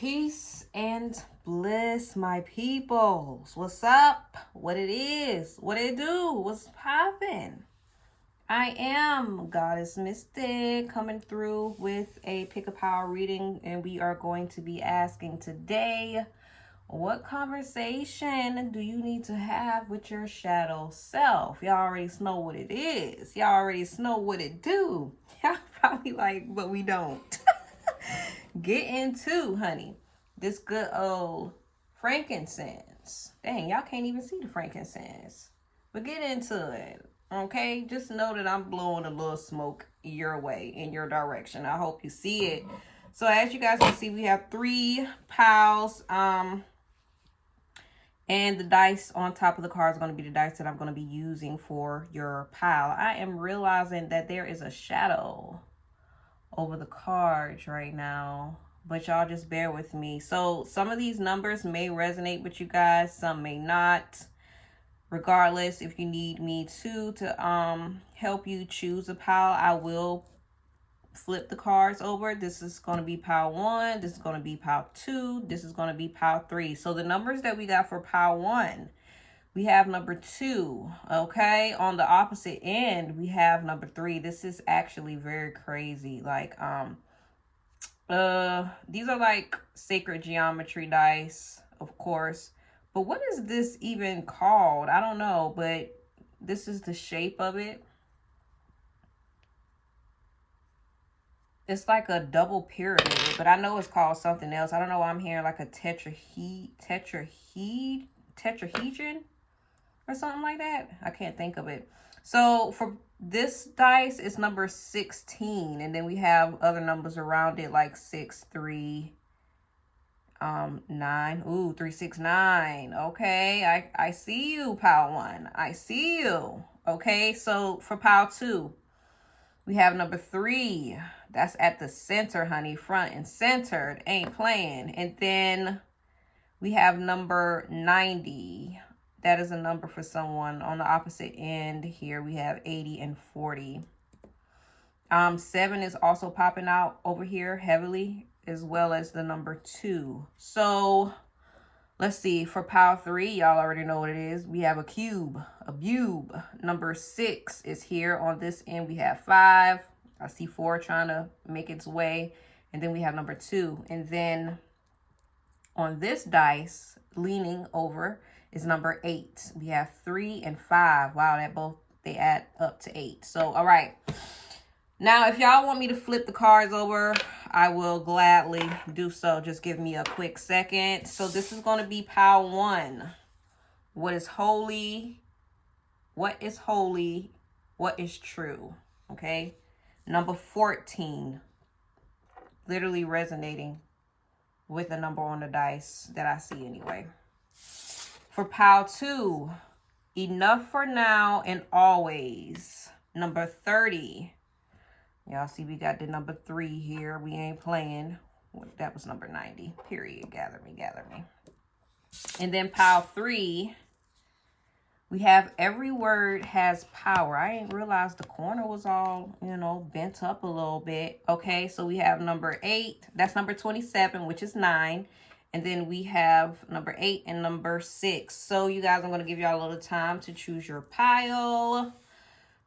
Peace and bliss, my peoples. What's up? What it is? What it do? What's poppin'? I am Goddess Mystic coming through with a pick a power reading, and we are going to be asking today, what conversation do you need to have with your shadow self? Y'all already know what it is. Y'all already know what it do. Y'all probably like, but we don't. Get into, honey, this good old frankincense. Dang, y'all can't even see the frankincense. But get into it, okay? Just know that I'm blowing a little smoke your way, in your direction. I hope you see it. So as you guys can see, we have 3 piles. And the dice on top of the card is going to be the dice that I'm going to be using for your pile. I am realizing that there is a shadow over the cards right now, but y'all just bear with me. So some of these numbers may resonate with you guys, some may not. Regardless, if you need me to help you choose a pile, I will flip the cards over. This is going to be pile 1, this is going to be pile 2, this is going to be pile 3. So the numbers that we got for pile 1, we have number 2, okay? On the opposite end, we have number 3. This is actually very crazy. Like, these are like sacred geometry dice, of course. But what is this even called? I don't know, but this is the shape of it. It's like a double pyramid, but I know it's called something else. I don't know why I'm hearing like a tetrahedron or something like that. I can't think of it. So for this dice, it's number 16, and then we have other numbers around it like 6, 3, 9. Ooh, 3, 6, 9. Okay, I see you, pile 1. I see you. Okay, so for pile 2, we have number 3. That's at the center, honey, front and centered. Ain't playing. And then we have number 90. That is a number for someone. On the opposite end here, we have 80 and 40. 7 is also popping out over here heavily, as well as the number 2. So let's see. For pile 3, y'all already know what it is. We have a cube, a bube. Number 6 is here. On this end, we have 5. I see 4 trying to make its way. And then we have number 2. And then on this dice, leaning over, is number 8. We have 3 and 5. Wow, they add up to 8. So, all right. Now, if y'all want me to flip the cards over, I will gladly do so. Just give me a quick second. So this is going to be pile 1. What is holy? What is holy? What is true? Okay. Number 14. Literally resonating with the number on the dice that I see anyway. For pile 2, enough for now and always. Number 30. Y'all see we got the number 3 here. We ain't playing. That was number 90. Period. Gather me, gather me. And then pile 3, we have every word has power. I didn't realize the corner was all, bent up a little bit. Okay, so we have number 8. That's number 27, which is 9. And then we have number 8 and number 6. So you guys, I'm going to give y'all a little time to choose your pile.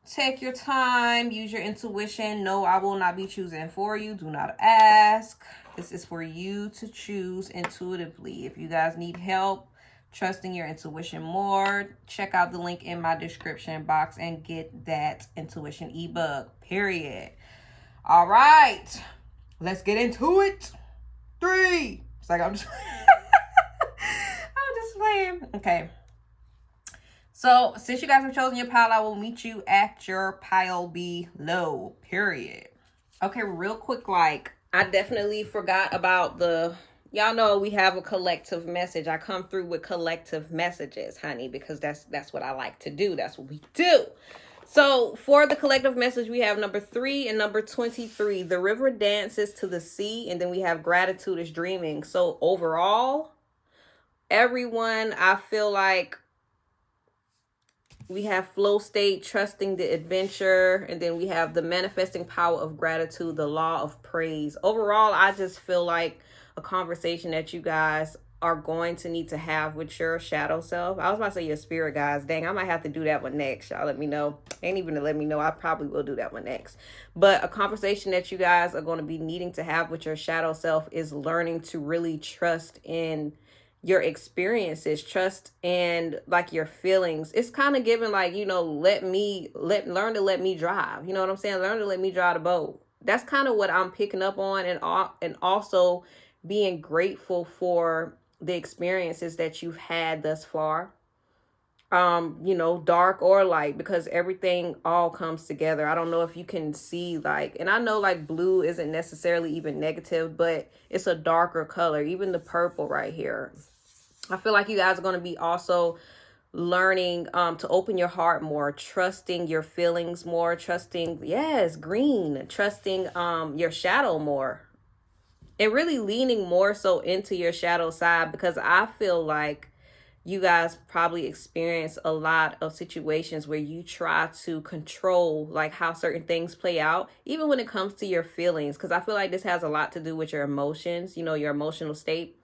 Take your time. Use your intuition. No, I will not be choosing for you. Do not ask. This is for you to choose intuitively. If you guys need help trusting your intuition more, check out the link in my description box and get that intuition ebook. Period. All right. Let's get into it. 3. It's like I'm just I'm just playing. Okay. So since you guys have chosen your pile, I will meet you at your pile below. Period. Okay, real quick, like I definitely forgot about y'all know we have a collective message. I come through with collective messages, honey, because that's what I like to do. That's what we do. So for the collective message, we have number 3 and number 23. The river dances to the sea, and then we have gratitude is dreaming. So overall, everyone, I feel like we have flow state, trusting the adventure, and then we have the manifesting power of gratitude, the law of praise. Overall, I just feel like a conversation that you guys are going to need to have with your shadow self. I was about to say your spirit guys. Dang, I might have to do that one next. Y'all let me know. Ain't even to let me know. I probably will do that one next. But a conversation that you guys are going to be needing to have with your shadow self is learning to really trust in your experiences, trust and like your feelings. It's kind of giving like, learn to let me drive. You know what I'm saying? Learn to let me drive the boat. That's kind of what I'm picking up on, and also being grateful for the experiences that you've had thus far. Dark or light, because everything all comes together. I don't know if you can see, like, and I know like blue isn't necessarily even negative, but it's a darker color. Even the purple right here. I feel like you guys are going to be also learning to open your heart more, trusting your feelings more, trusting, yes, green, trusting your shadow more, and really leaning more so into your shadow side, because I feel like you guys probably experience a lot of situations where you try to control like how certain things play out, even when it comes to your feelings, because I feel like this has a lot to do with your emotions, your emotional state.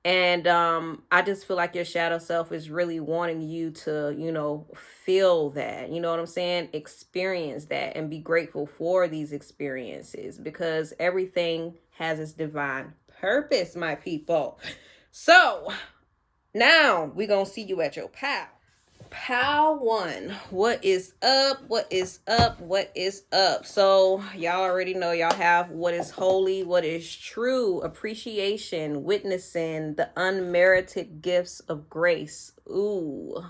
And I just feel like your shadow self is really wanting you to, feel that, you know what I'm saying? Experience that and be grateful for these experiences, because everything has its divine purpose, my people. So now we're going to see you at your pal. Pal 1, what is up? What is up? What is up? So y'all already know y'all have what is holy, what is true, appreciation, witnessing, the unmerited gifts of grace. Ooh,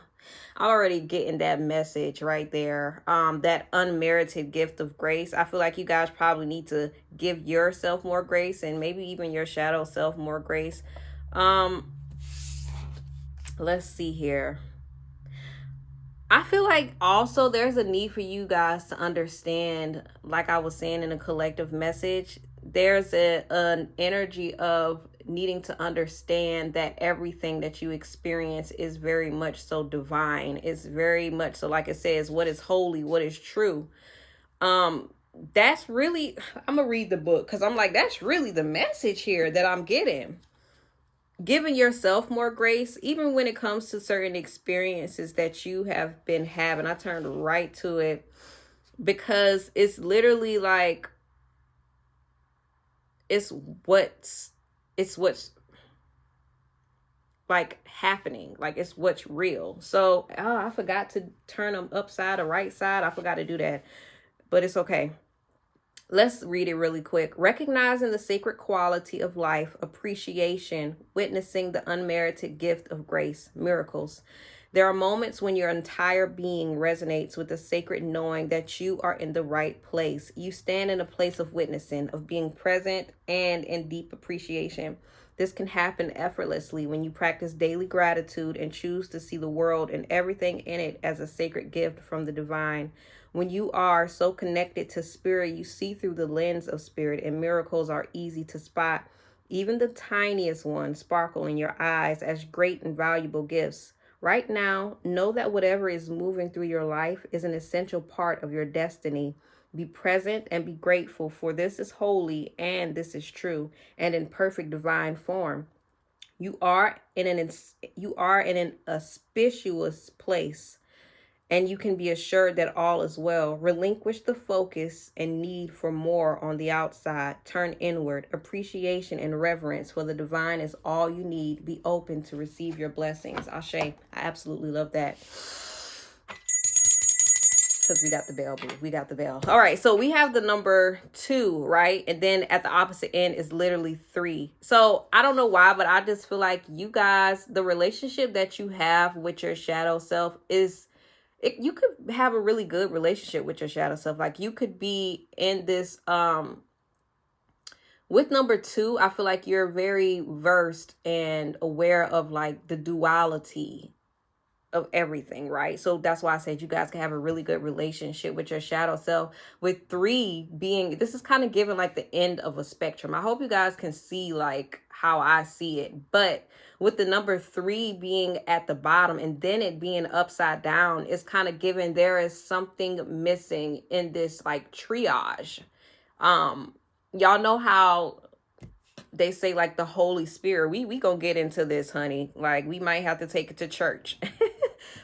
I'm already getting that message right there. That unmerited gift of grace. I feel like you guys probably need to give yourself more grace, and maybe even your shadow self more grace. Let's see here. I feel like also there's a need for you guys to understand, like I was saying in a collective message, there's an energy of needing to understand that everything that you experience is very much so divine. It's very much so, like it says, what is holy, what is true. That's really, I'm gonna read the book, because I'm like, that's really the message here that I'm getting. Giving yourself more grace, even when it comes to certain experiences that you have been having. I turned right to it, because it's literally like, it's what's like happening. Like, it's what's real. So, I forgot to turn them upside or right side. I forgot to do that, but it's okay. Let's read it really quick. Recognizing the sacred quality of life, appreciation, witnessing the unmerited gift of grace, miracles. There are moments when your entire being resonates with the sacred knowing that you are in the right place. You stand in a place of witnessing, of being present, and in deep appreciation. This can happen effortlessly when you practice daily gratitude and choose to see the world and everything in it as a sacred gift from the divine. When you are so connected to spirit, you see through the lens of spirit, and miracles are easy to spot. Even the tiniest ones sparkle in your eyes as great and valuable gifts. Right now, know that whatever is moving through your life is an essential part of your destiny. Be present and be grateful, for this is holy and this is true and in perfect divine form. You are in an auspicious place, and you can be assured that all is well. Relinquish the focus and need for more on the outside. Turn inward. Appreciation and reverence for the divine is all you need. Be open to receive your blessings. Ashe. I absolutely love that. Because we got the bell, boo. We got the bell. All right, so we have the number 2, right? And then at the opposite end is literally 3. So I don't know why, but I just feel like you guys, the relationship that you have with your shadow self is, you could have a really good relationship with your shadow self. Like, you could be in this, with number 2, I feel like you're very versed and aware of like the duality of everything, right? So that's why I said you guys can have a really good relationship with your shadow self. With 3 being, this is kind of giving like the end of a spectrum. I hope you guys can see like how I see it. But with the number 3 being at the bottom and then it being upside down, it's kind of giving there is something missing in this like triage. Y'all know how they say like the Holy Spirit. We gonna get into this, honey. Like we might have to take it to church.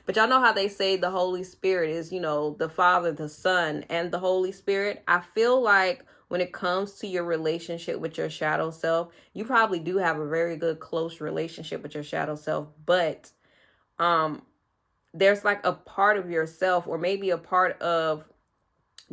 But y'all know how they say the Holy Spirit is, you know, the Father, the Son, and the Holy Spirit. I feel like when it comes to your relationship with your shadow self, you probably do have a very good, close relationship with your shadow self. But there's like a part of yourself, or maybe a part of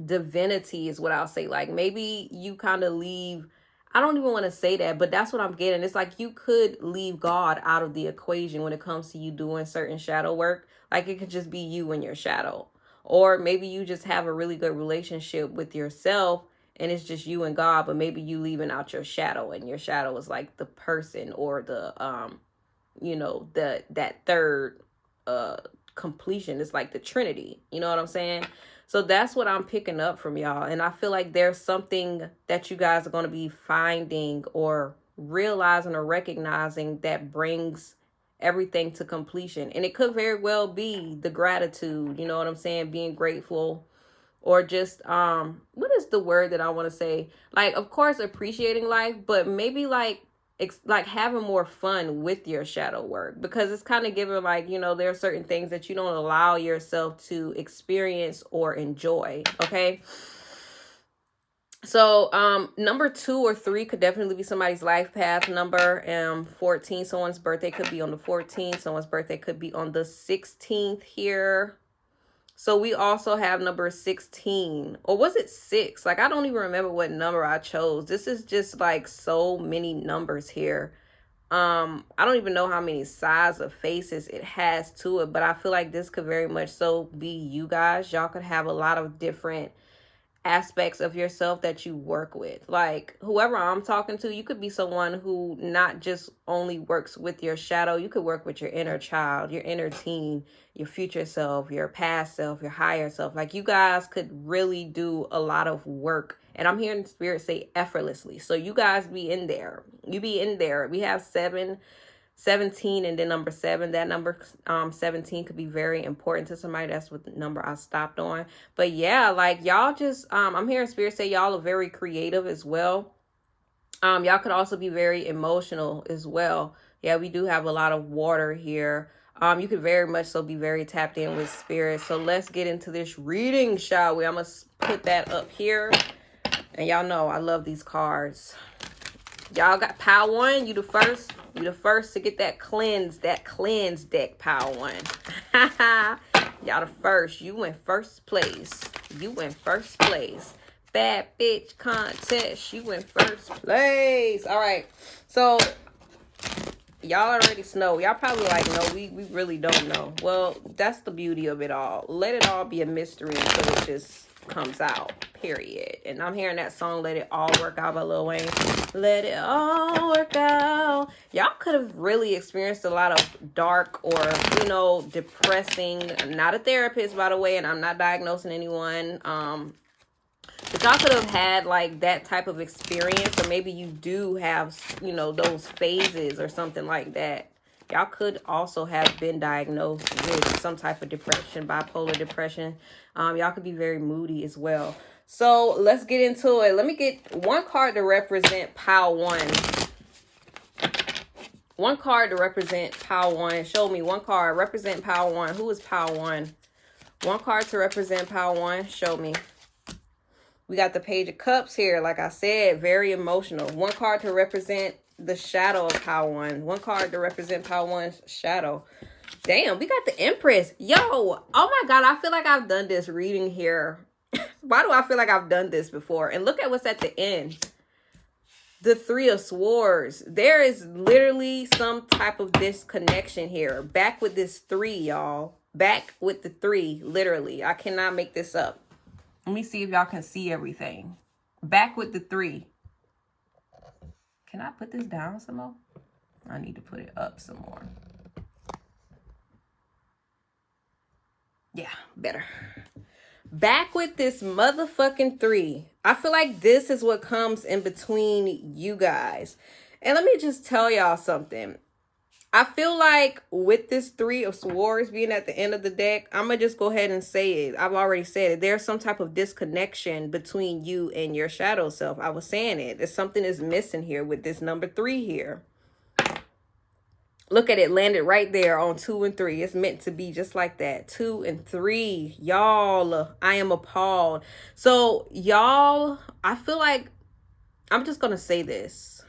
divinity is what I'll say. Like maybe you kind of leave, I don't even want to say that, but that's what I'm getting. It's like you could leave God out of the equation when it comes to you doing certain shadow work. Like it could just be you and your shadow. Or maybe you just have a really good relationship with yourself and it's just you and God, but maybe you leaving out your shadow, and your shadow is like the person, or the you know, that third completion. It's like the Trinity. You know what I'm saying? So that's what I'm picking up from y'all. And I feel like there's something that you guys are going to be finding or realizing or recognizing that brings everything to completion. And it could very well be the gratitude, you know what I'm saying? Being grateful, or just, what is the word that I want to say? Like, of course, appreciating life, but maybe like having more fun with your shadow work, because it's kind of giving, like, you know, there are certain things that you don't allow yourself to experience or enjoy. Okay. So number 2 or 3 could definitely be somebody's life path number. 14, someone's birthday could be on the 14th. Someone's birthday could be on the 16th here. So we also have number 16, or was it 6? Like, I don't even remember what number I chose. This is just like so many numbers here. I don't even know how many sides of faces it has to it, but I feel like this could very much so be you guys. Y'all could have a lot of different aspects of yourself that you work with. Like whoever I'm talking to, you could be someone who not just only works with your shadow. You could work with your inner child, your inner teen, your future self, your past self, your higher self. Like you guys could really do a lot of work. And I'm hearing spirit say effortlessly. So you guys be in there. You be in there. We have 17 and then number 7. That number 17 could be very important to somebody. That's what the number I stopped on. But yeah, like y'all just I'm hearing spirit say y'all are very creative as well. Y'all could also be very emotional as well. Yeah, we do have a lot of water here. You could very much so be very tapped in with spirit. So let's get into this reading, shall we? I'm gonna put that up here. And y'all know I love these cards. Y'all got pile 1. You the first. You the first to get that cleanse deck, pile 1. Y'all the first. You in first place. You in first place. Bad bitch contest. You in first place. All right. So y'all already know. Y'all probably like, no, we really don't know. Well, that's the beauty of it all. Let it all be a mystery until it just comes out, period. And I'm hearing that song, Let It All Work Out by Lil Wayne. Let it all work out. Y'all could have really experienced a lot of dark or, you know, depressing. I'm not a therapist, by the way, and I'm not diagnosing anyone. But y'all could have had like that type of experience, or maybe you do have, you know, those phases or something like that. Y'all could also have been diagnosed with some type of depression, bipolar depression. Y'all could be very moody as well. So let's get into it. Let me get one card to represent pile 1. One card to represent pile 1. Show me one card. Represent pile 1. Who is pile 1? One card to represent pile 1. Show me. We got the Page of Cups here. Like I said, very emotional. One card to represent the shadow of pile 1. One card to represent pile 1's shadow. Damn, we got the Empress. Yo, oh my God, I feel like I've done this reading here. Why do I feel like I've done this before? And look at what's at the end. The 3 of Swords. There is literally some type of disconnection here. Back with this 3, y'all. Back with the 3, literally. I cannot make this up. Let me see if y'all can see everything. Back with the 3. Can I put this down some more? I need to put it up some more. Yeah, better. Back with this motherfucking 3. I feel like this is what comes in between you guys. And let me just tell y'all something. I feel like with this Three of Swords being at the end of the deck, I'm going to just go ahead and say it. I've already said it. There's some type of disconnection between you and your shadow self. I was saying it. There's something is missing here with this number 3 here. Look at it, landed right there on 2 and 3. It's meant to be just like that. 2 and 3. Y'all, I am appalled. So, y'all, I feel like I'm just going to say this.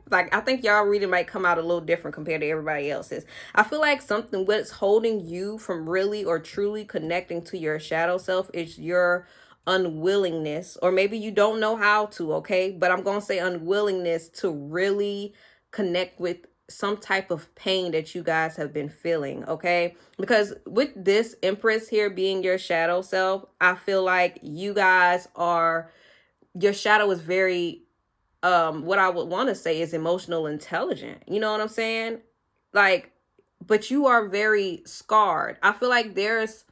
Like, I think y'all reading might come out a little different compared to everybody else's. I feel like something what's holding you from really or truly connecting to your shadow self is your unwillingness, or maybe you don't know how to, okay? But I'm going to say unwillingness to really connect with some type of pain that you guys have been feeling, okay? Because with this Empress here being your shadow self, I feel like you guys are, your shadow is very what I would want to say is emotional intelligent. You know what I'm saying? Like, but you are very scarred. I feel like there's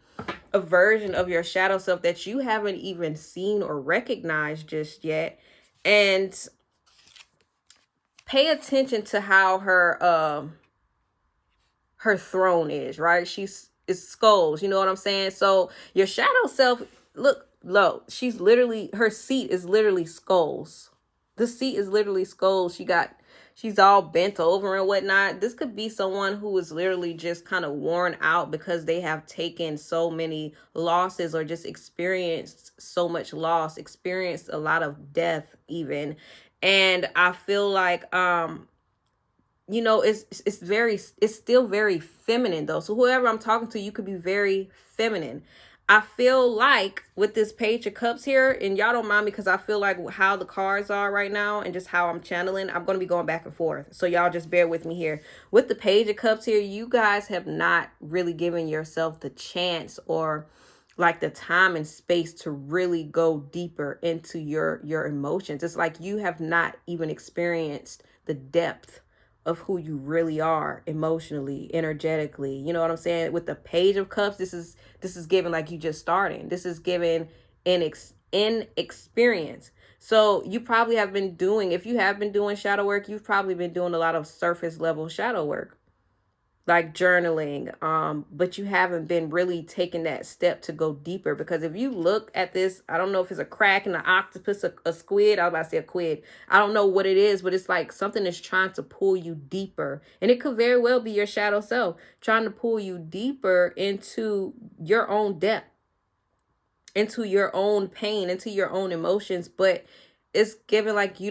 a version of your shadow self that you haven't even seen or recognized just yet. And pay attention to how her throne is, right? It's skulls, you know what I'm saying? So your shadow self, look low. She's literally, her seat is literally skulls. The seat is literally skulls. She's all bent over and whatnot. This could be someone who is literally just kind of worn out because they have taken so many losses or just experienced so much loss, experienced a lot of death even. And I feel like, you know, it's still very feminine though. So whoever I'm talking to, you could be very feminine. I feel like with this Page of Cups here, and y'all don't mind me because I feel like how the cards are right now and just how I'm channeling, I'm going to be going back and forth. So y'all just bear with me here. With the Page of Cups here, you guys have not really given yourself the chance or like the time and space to really go deeper into your emotions. It's like you have not even experienced the depth of who you really are emotionally, energetically. You know what I'm saying? With the Page of Cups, this is given like you just starting. This is given inexperience. So you probably have been doing, if you have been doing shadow work, you've probably been doing a lot of surface level shadow work, like journaling, but you haven't been really taking that step to go deeper. Because if you look at this, I don't know if it's a crack in an octopus, a squid. I was about to say a quid. I don't know what it is, but it's like something is trying to pull you deeper. And it could very well be your shadow self trying to pull you deeper into your own depth, into your own pain, into your own emotions. But it's given like you're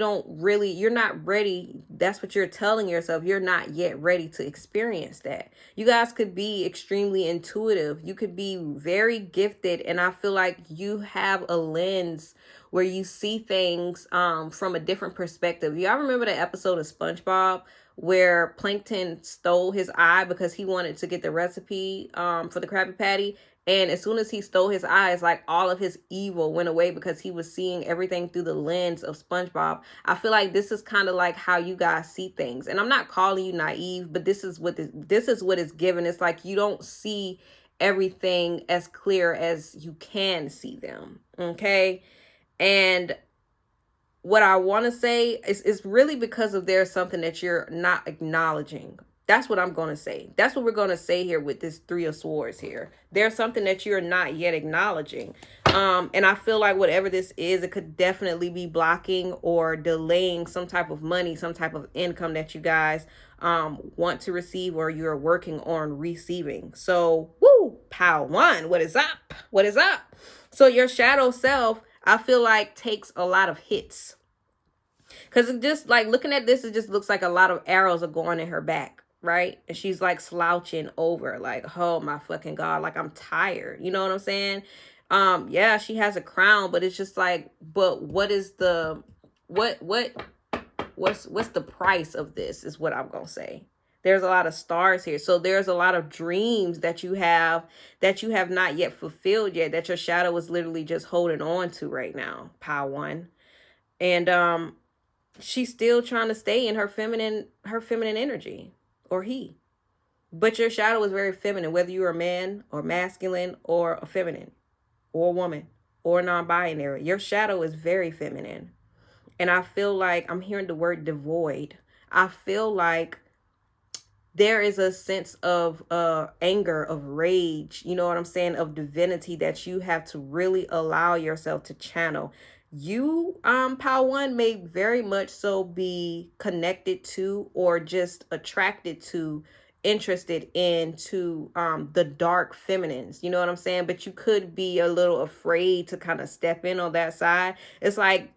not ready. That's what you're telling yourself. You're not yet ready to experience that. You guys could be extremely intuitive. You could be very gifted. And I feel like you have a lens where you see things from a different perspective. Y'all remember the episode of SpongeBob where Plankton stole his eye because he wanted to get the recipe for the Krabby Patty? And as soon as he stole his eyes, like all of his evil went away because he was seeing everything through the lens of SpongeBob. I feel like this is kind of like how you guys see things. And I'm not calling you naive, but this is what is given. It's like you don't see everything as clear as you can see them. Okay. And what I want to say is really because of there's something that you're not acknowledging. That's what I'm going to say. That's what we're going to say here with this Three of Swords here. There's something that you're not yet acknowledging. And I feel like whatever this is, it could definitely be blocking or delaying some type of money, some type of income that you guys want to receive or you're working on receiving. So, woo, pow one. What is up? What is up? So your shadow self, I feel like takes a lot of hits. Because it just like looking at this, it just looks like a lot of arrows are going in her back. Right? And she's like slouching over like, oh my fucking God, like I'm tired. You know what I'm saying? Yeah, she has a crown, but it's just like, but what is the, what's the price of this is what I'm going to say. There's a lot of stars here. So there's a lot of dreams that you have not yet fulfilled yet, that your shadow is literally just holding on to right now. Power one. And, she's still trying to stay in her feminine energy. Or he. But your shadow is very feminine, whether you're a man or masculine or a feminine or a woman or non-binary. Your shadow is very feminine. And I feel like I'm hearing the word devoid. I feel like there is a sense of anger, of rage, you know what I'm saying, of divinity that you have to really allow yourself to channel. You, Power One, may very much so be connected to, or just attracted to, interested into the dark feminines, you know what I'm saying? But you could be a little afraid to kind of step in on that side. It's like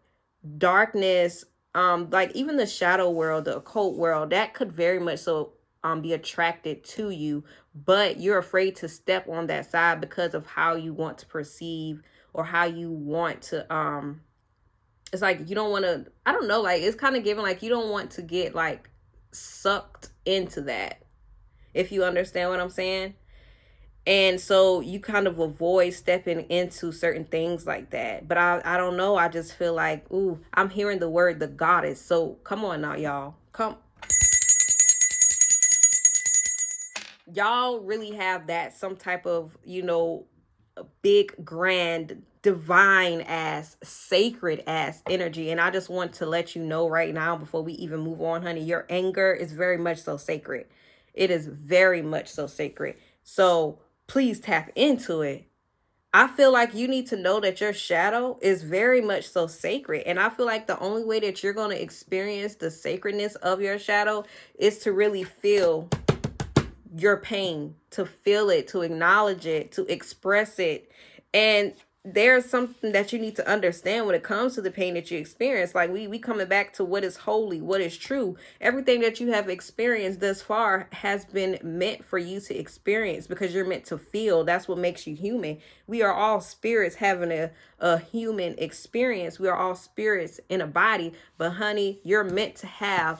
darkness, like even the shadow world, the occult world, that could very much so be attracted to you, but you're afraid to step on that side because of how you want to perceive, or how you want to it's like you don't want to, I don't know, like it's kind of given like you don't want to get like sucked into that, if you understand what I'm saying. And so you kind of avoid stepping into certain things like that. But I don't know. I just feel like, ooh, I'm hearing the word the goddess. So come on now, y'all. Y'all really have that, some type of, you know, big, grand, divine ass, sacred ass energy. And I just want to let you know right now, before we even move on, honey, your anger is very much so sacred. It is very much so sacred. So please tap into it. I feel like you need to know that your shadow is very much so sacred. And I feel like the only way that you're going to experience the sacredness of your shadow is to really feel your pain, to feel it, to acknowledge it, to express it. And there's something that you need to understand when it comes to the pain that you experience. Like we coming back to what is holy, what is true. Everything that you have experienced thus far has been meant for you to experience, because you're meant to feel. That's what makes you human. We are all spirits having a human experience. We are all spirits in a body. But honey, you're meant to have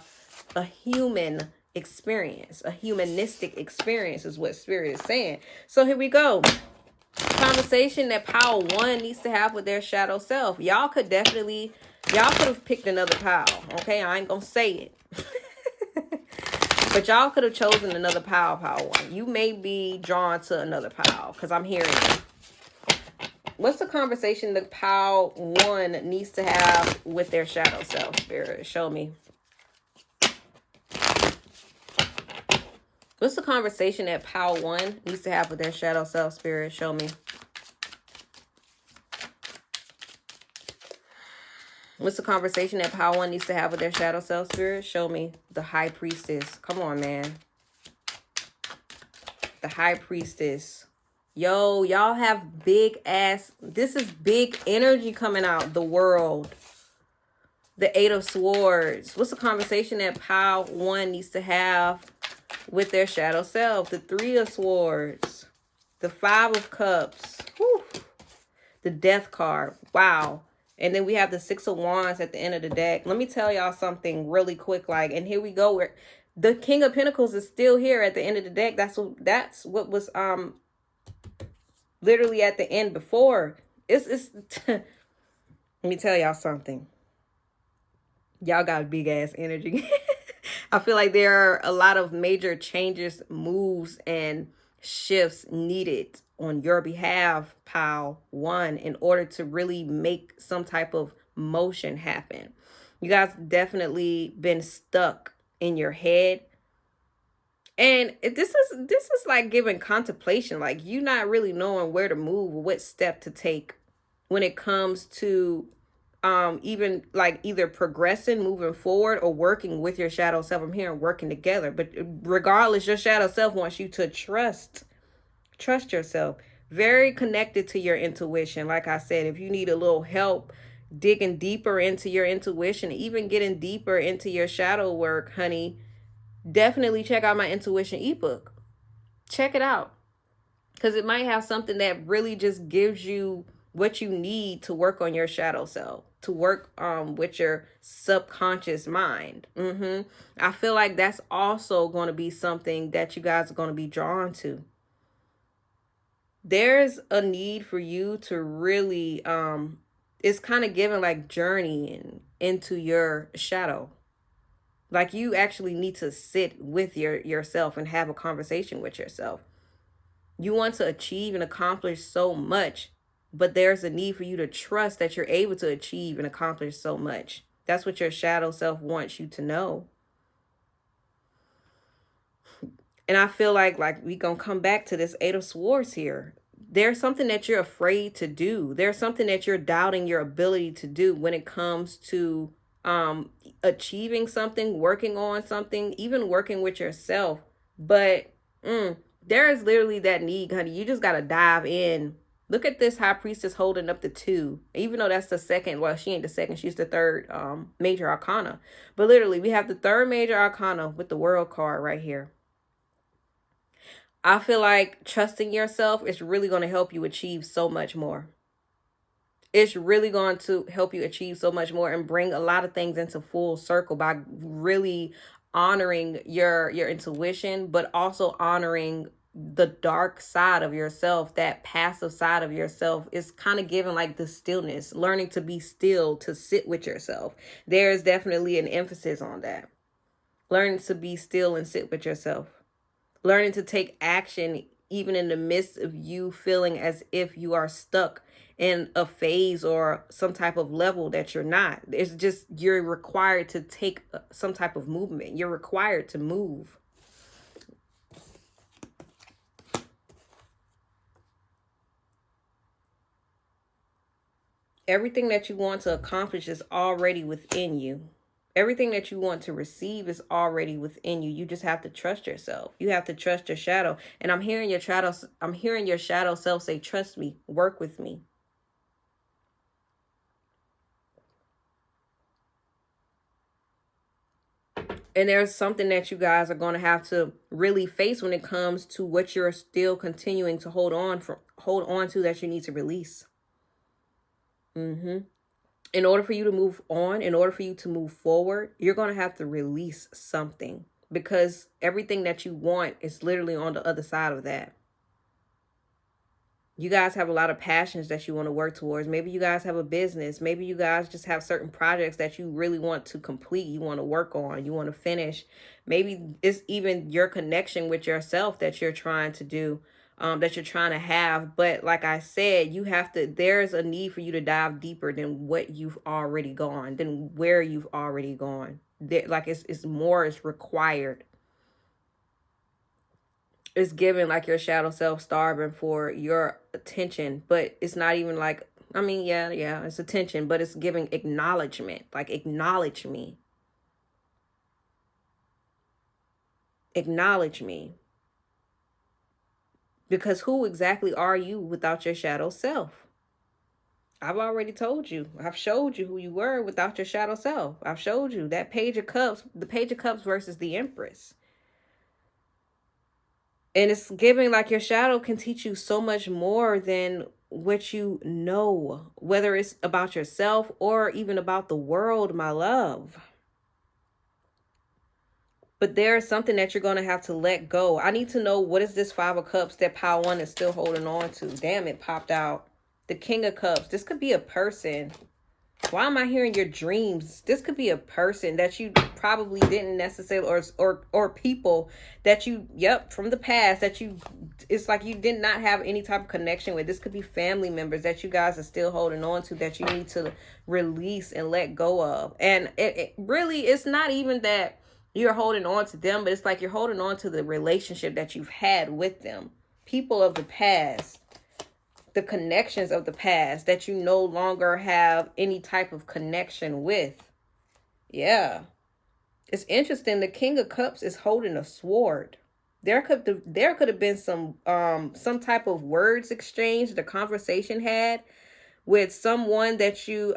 a human experience, a humanistic experience is what spirit is saying. So here we go. Conversation that Power One needs to have with their shadow self. Y'all could have picked another Power. Okay, I ain't gonna say it. But y'all could have chosen another Power One. You may be drawn to another Power, because I'm hearing it. What's the conversation the Power One needs to have with their shadow self, spirit? Show me. What's the conversation that Power One needs to have with their shadow self, spirit? Show me. What's the conversation that Power One needs to have with their shadow self, spirit? Show me. The High Priestess. Come on, man. The High Priestess. Yo, y'all have big ass. This is big energy coming out. The World. The Eight of Swords. What's the conversation that Power One needs to have with their shadow self? The Three of Swords. The Five of Cups. Whew. The Death card. Wow. And then we have the Six of Wands at the end of the deck. Let me tell y'all something really quick. Like, and here we go. Where the King of Pentacles is still here at the end of the deck. That's what was literally at the end before. It's let me tell y'all something. Y'all got big ass energy. I feel like there are a lot of major changes, moves, and shifts needed on your behalf, Power One, in order to really make some type of motion happen. You guys definitely been stuck in your head. And this is like giving contemplation, like you not really knowing where to move or what step to take when it comes to even like either progressing, moving forward, or working with your shadow self. I'm hearing working together, but regardless, your shadow self wants you to trust yourself. Very connected to your intuition. Like I said, if you need a little help digging deeper into your intuition, even getting deeper into your shadow work, honey, definitely check out my intuition ebook. Check it out, because it might have something that really just gives you what you need to work on your shadow self, to work with your subconscious mind. I feel like that's also going to be something that you guys are going to be drawn to. There's a need for you to really, it's kind of giving like journeying into your shadow. Like you actually need to sit with yourself and have a conversation with yourself. You want to achieve and accomplish so much, but there's a need for you to trust that you're able to achieve and accomplish so much. That's what your shadow self wants you to know. And I feel like we gonna come back to this Eight of Swords here. There's something that you're afraid to do. There's something that you're doubting your ability to do when it comes to achieving something, working on something, even working with yourself. But there is literally that need, honey. You just gotta dive in. Look at this High Priestess holding up the 2. Even though that's the second, well, she ain't the second, she's the third major arcana. But literally, we have the third major arcana with the World card right here. I feel like trusting yourself is really going to help you achieve so much more. It's really going to help you achieve so much more and bring a lot of things into full circle by really honoring your intuition, but also honoring the dark side of yourself. That passive side of yourself is kind of giving like the stillness, learning to be still, to sit with yourself. There's definitely an emphasis on that. Learning to be still and sit with yourself. Learning to take action even in the midst of you feeling as if you are stuck in a phase or some type of level that you're not. It's just you're required to take some type of movement. You're required to move. Everything that you want to accomplish is already within you. Everything that you want to receive is already within you. You just have to trust yourself. You have to trust your shadow. And I'm hearing your shadow self say, trust me, work with me. And there's something that you guys are going to have to really face when it comes to what you're still continuing to hold on to that you need to release. In order for you to move on, in order for you to move forward, you're going to have to release something, because everything that you want is literally on the other side of that. You guys have a lot of passions that you want to work towards. Maybe you guys have a business. Maybe you guys just have certain projects that you really want to complete. You want to work on, you want to finish. Maybe it's even your connection with yourself that you're trying to do. That you're trying to have. But like I said, there's a need for you to dive deeper than what you've already gone, than where you've already gone. Like it's more is required. It's given like your shadow self starving for your attention, but it's not even like, I mean, yeah, it's attention, but it's giving acknowledgement. Like, acknowledge me. Acknowledge me. Because who exactly are you without your shadow self? I've already told you. I've showed you who you were without your shadow self. I've showed you that Page of Cups, the Page of Cups versus the Empress. And it's giving like your shadow can teach you so much more than what you know, whether it's about yourself or even about the world, my love. But there's something that you're going to have to let go. I need to know, what is this Five of Cups that Pile 1 is still holding on to? Damn, it popped out. The King of Cups. This could be a person. Why am I hearing your dreams? This could be a person that you probably didn't necessarily, or people that you, from the past, that it's like you did not have any type of connection with. This could be family members that you guys are still holding on to, that you need to release and let go of. And it really, it's not even that you're holding on to them, but it's like you're holding on to the relationship that you've had with them. People of the past, the connections of the past that you no longer have any type of connection with. Yeah. It's interesting. The King of Cups is holding a sword. There could have been some type of words exchange, the conversation had with someone that you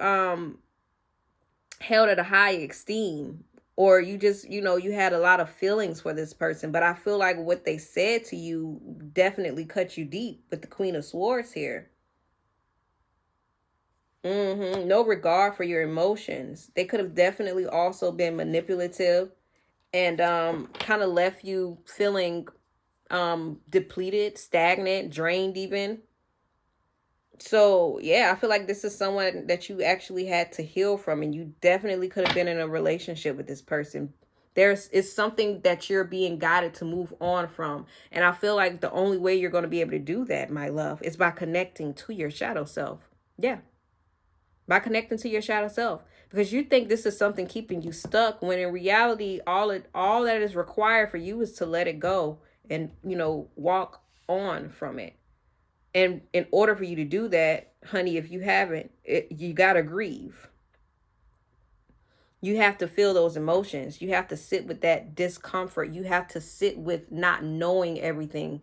held at a high esteem. Or you just, you had a lot of feelings for this person. But I feel like what they said to you definitely cut you deep with the Queen of Swords here. No regard for your emotions. They could have definitely also been manipulative and kind of left you feeling depleted, stagnant, drained even. So, yeah, I feel like this is someone that you actually had to heal from, and you definitely could have been in a relationship with this person. It's something that you're being guided to move on from. And I feel like the only way you're going to be able to do that, my love, is by connecting to your shadow self. Yeah. By connecting to your shadow self. Because you think this is something keeping you stuck, when in reality, all that is required for you is to let it go and, you know, walk on from it. And in order for you to do that, honey, if you haven't, you got to grieve. You have to feel those emotions. You have to sit with that discomfort. You have to sit with not knowing everything.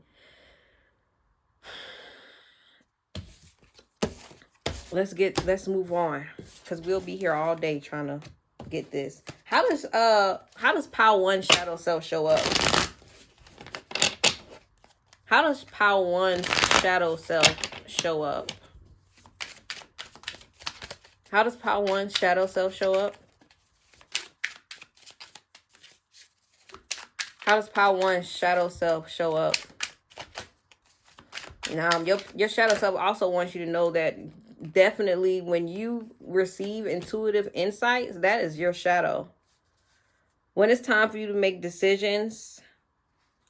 Let's move on, because we'll be here all day trying to get this. How does Power 1 shadow self show up? How does Power 1 shadow self show up? How does Power 1 shadow self show up? How does Power 1 shadow self show up? Now, your shadow self also wants you to know that definitely when you receive intuitive insights, that is your shadow. When it's time for you to make decisions,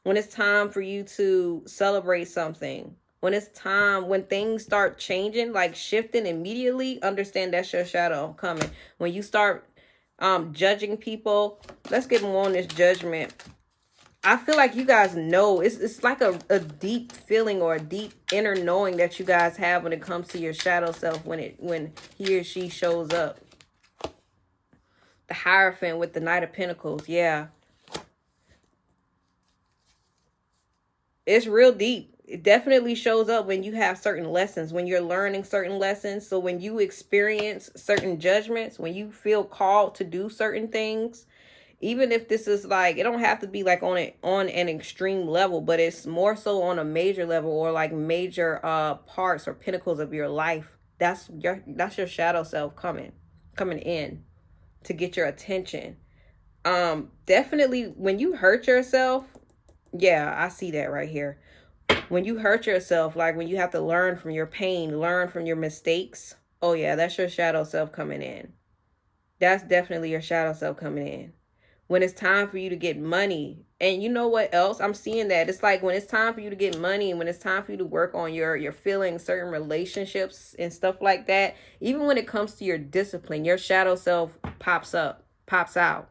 when it's time for you to celebrate something, when things start changing, like shifting immediately, understand that's your shadow coming. When you start judging people, let's get more on this judgment. I feel like you guys know, it's like a deep feeling or a deep inner knowing that you guys have when it comes to your shadow self, when he or she shows up. The Hierophant with the Knight of Pentacles, yeah. It's real deep. It definitely shows up when you have certain lessons, when you're learning certain lessons. So when you experience certain judgments, when you feel called to do certain things, even if this is like, it don't have to be like on an extreme level, but it's more so on a major level, or like major parts or pinnacles of your life. That's your shadow self coming in to get your attention. Definitely when you hurt yourself, yeah, I see that right here. When you hurt yourself, like when you have to learn from your pain, learn from your mistakes, oh yeah, that's your shadow self coming in. That's definitely your shadow self coming in. When it's time for you to get money. And you know what else? I'm seeing that. It's like when it's time for you to get money, and when it's time for you to work on your feelings, certain relationships and stuff like that. Even when it comes to your discipline, your shadow self pops out.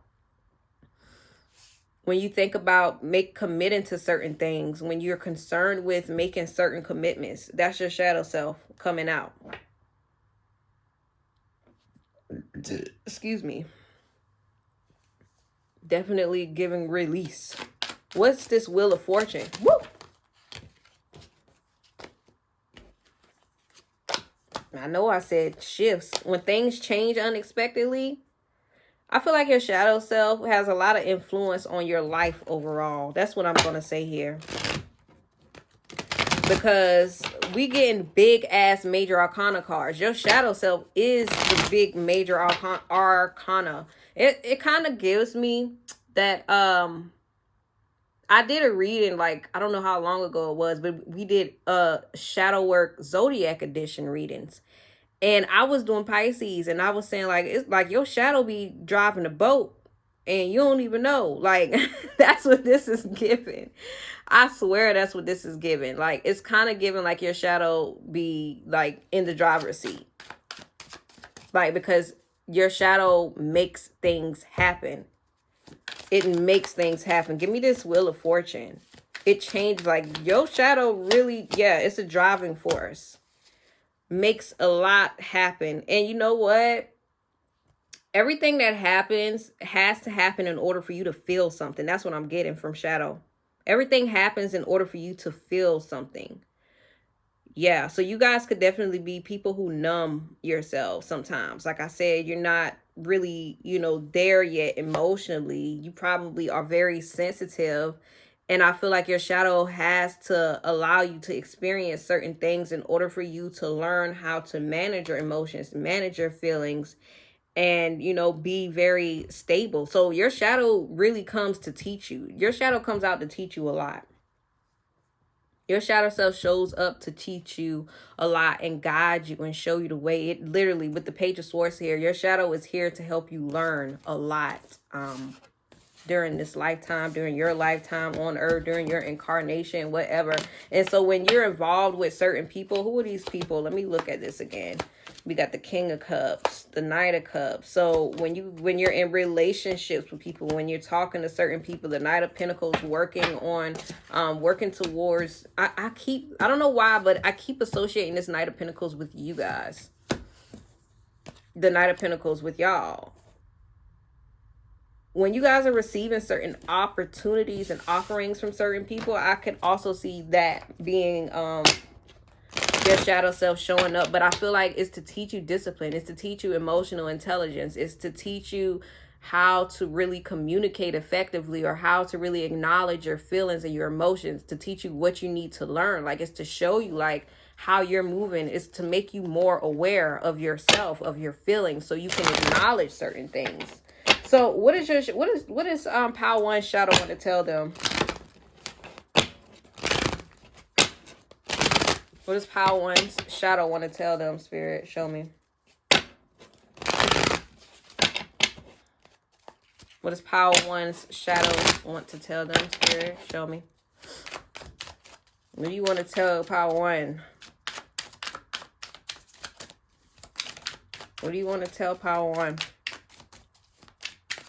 When you think about committing to certain things, when you're concerned with making certain commitments, that's your shadow self coming out. Excuse me. Definitely giving release. What's this Wheel of Fortune? Woo! I know I said shifts. When things change unexpectedly, I feel like your shadow self has a lot of influence on your life overall. That's what I'm going to say here. Because we getting big ass major arcana cards. Your shadow self is the big major arcana. It kind of gives me that I did a reading, like, I don't know how long ago it was, but we did shadow work zodiac edition readings. And I was doing Pisces, and I was saying, like, it's like your shadow be driving the boat and you don't even know. Like, that's what this is giving. I swear that's what this is giving. Like, it's kind of giving like your shadow be like in the driver's seat. Like, because your shadow makes things happen. It makes things happen. Give me this Wheel of Fortune. It changed, like, your shadow really, yeah, it's a driving force. Makes a lot happen. And you know what? Everything that happens has to happen in order for you to feel something. That's what I'm getting from shadow. Everything happens in order for you to feel something. Yeah, so you guys could definitely be people who numb yourselves sometimes. Like I said, you're not really, there yet emotionally. You probably are very sensitive. And I feel like your shadow has to allow you to experience certain things in order for you to learn how to manage your emotions, manage your feelings, and, be very stable. So your shadow really comes to teach you. Your shadow comes out to teach you a lot. Your shadow self shows up to teach you a lot and guide you and show you the way. It literally, with the Page of Swords here, your shadow is here to help you learn a lot during this lifetime, during your lifetime on earth, during your incarnation, whatever. And so when you're involved with certain people, who are these people? Let me look at this again. We got the King of Cups, the Knight of Cups. So when you're in relationships with people, when you're talking to certain people, the Knight of Pentacles working towards, I don't know why, but I keep associating this Knight of Pentacles with you guys. The Knight of Pentacles with y'all. When you guys are receiving certain opportunities and offerings from certain people, I can also see that being your shadow self showing up. But I feel like it's to teach you discipline. It's to teach you emotional intelligence. It's to teach you how to really communicate effectively, or how to really acknowledge your feelings and your emotions, to teach you what you need to learn. Like, it's to show you like how you're moving. It's to make you more aware of yourself, of your feelings, so you can acknowledge certain things. So what is Pile 1 shadow want to tell them? What does Pile 1's shadow want to tell them, Spirit? Show me. What does Pile 1's shadow want to tell them, Spirit? Show me. What do you want to tell Pile 1? What do you want to tell Pile 1?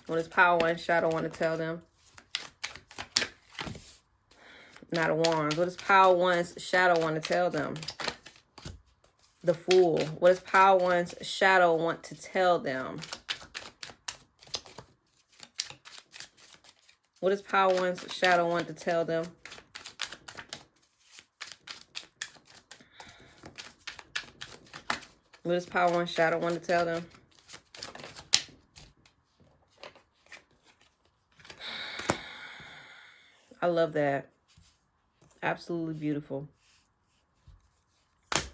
What does Pile 1 shadow want to tell them? Knight of Wands. What does Pile 1's shadow want to tell them? The Fool. What does Pile 1's shadow want to tell them? What does Pile 1's shadow want to tell them? What does Pile 1's shadow want to tell them? I love that. Absolutely beautiful. Look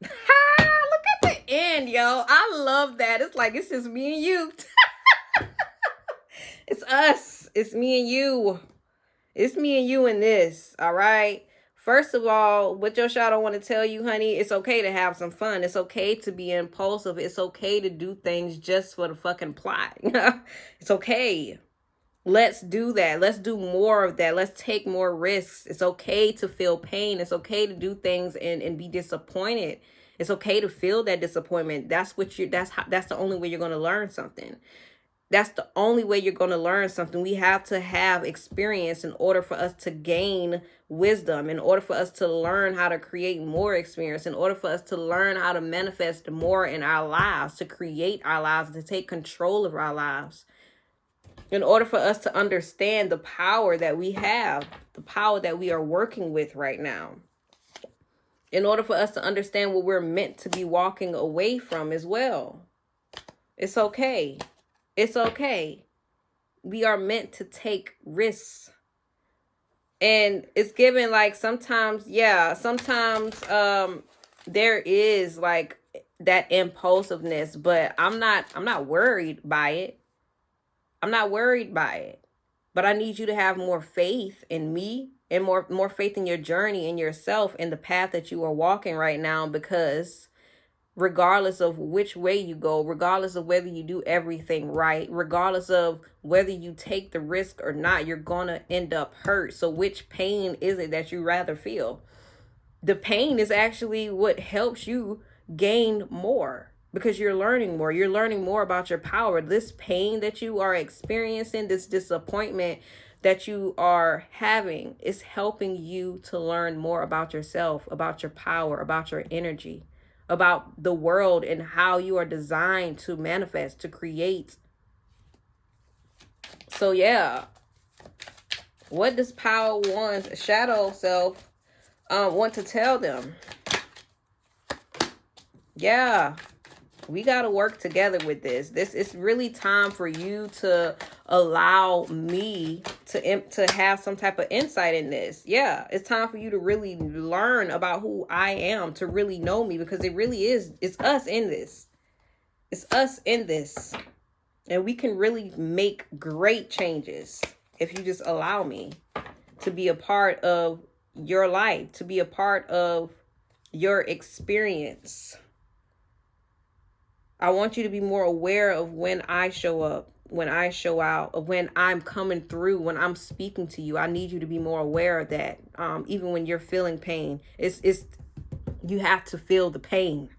at the end, yo. I love that. It's like, it's just me and you. It's us. It's me and you. It's me and you in this, all right? First of all, what your shadow want to tell you, honey, it's okay to have some fun. It's okay to be impulsive. It's okay to do things just for the fucking plot. It's okay. Let's do that. Let's do more of that. Let's take more risks. It's okay to feel pain. It's okay to do things and be disappointed. It's okay to feel that disappointment. That's the only way you're going to learn something. That's the only way you're going to learn something. We have to have experience in order for us to gain wisdom, in order for us to learn how to create more experience, in order for us to learn how to manifest more in our lives, to create our lives, to take control of our lives. In order for us to understand the power that we have, the power that we are working with right now. In order for us to understand what we're meant to be walking away from as well. It's okay. It's okay. We are meant to take risks. And it's given like sometimes there is like that impulsiveness, but I'm not worried by it. I'm not worried by it, but I need you to have more faith in me and more faith in your journey and yourself and the path that you are walking right now, because regardless of which way you go, regardless of whether you do everything right, regardless of whether you take the risk or not, you're going to end up hurt. So which pain is it that you rather feel? The pain is actually what helps you gain more. Because you're learning more. You're learning more about your power. This pain that you are experiencing, this disappointment that you are having, is helping you to learn more about yourself, about your power, about your energy, about the world and how you are designed to manifest, to create. So yeah, what does Pile 1's shadow self want to tell them? Yeah. We got to work together with this. It's really time for you to allow me to have some type of insight in this. Yeah, it's time for you to really learn about who I am, to really know me, because it really is. It's us in this. It's us in this. And we can really make great changes if you just allow me to be a part of your life, to be a part of your experience. I want you to be more aware of when I show up, when I show out, of when I'm coming through, when I'm speaking to you. I need you to be more aware of that. Even when you're feeling pain, it's you have to feel the pain.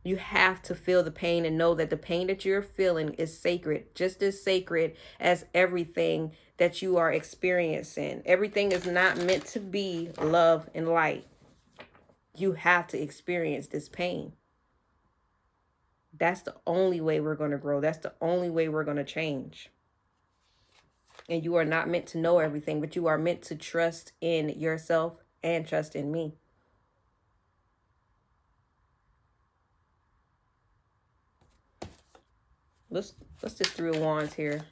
You have to feel the pain and know that the pain that you're feeling is sacred, just as sacred as everything that you are experiencing. Everything is not meant to be love and light. You have to experience this pain. That's the only way we're going to grow. That's the only way we're going to change. And you are not meant to know everything, but you are meant to trust in yourself and trust in me. Let's just 3 of Wands here.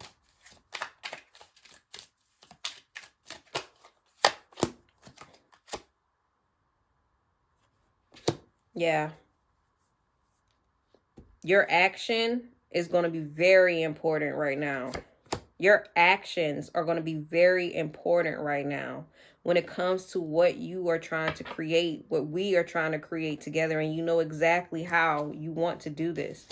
Yeah. Your action is going to be very important right now. Your actions are going to be very important right now when it comes to what you are trying to create, what we are trying to create together, and you know exactly how you want to do this.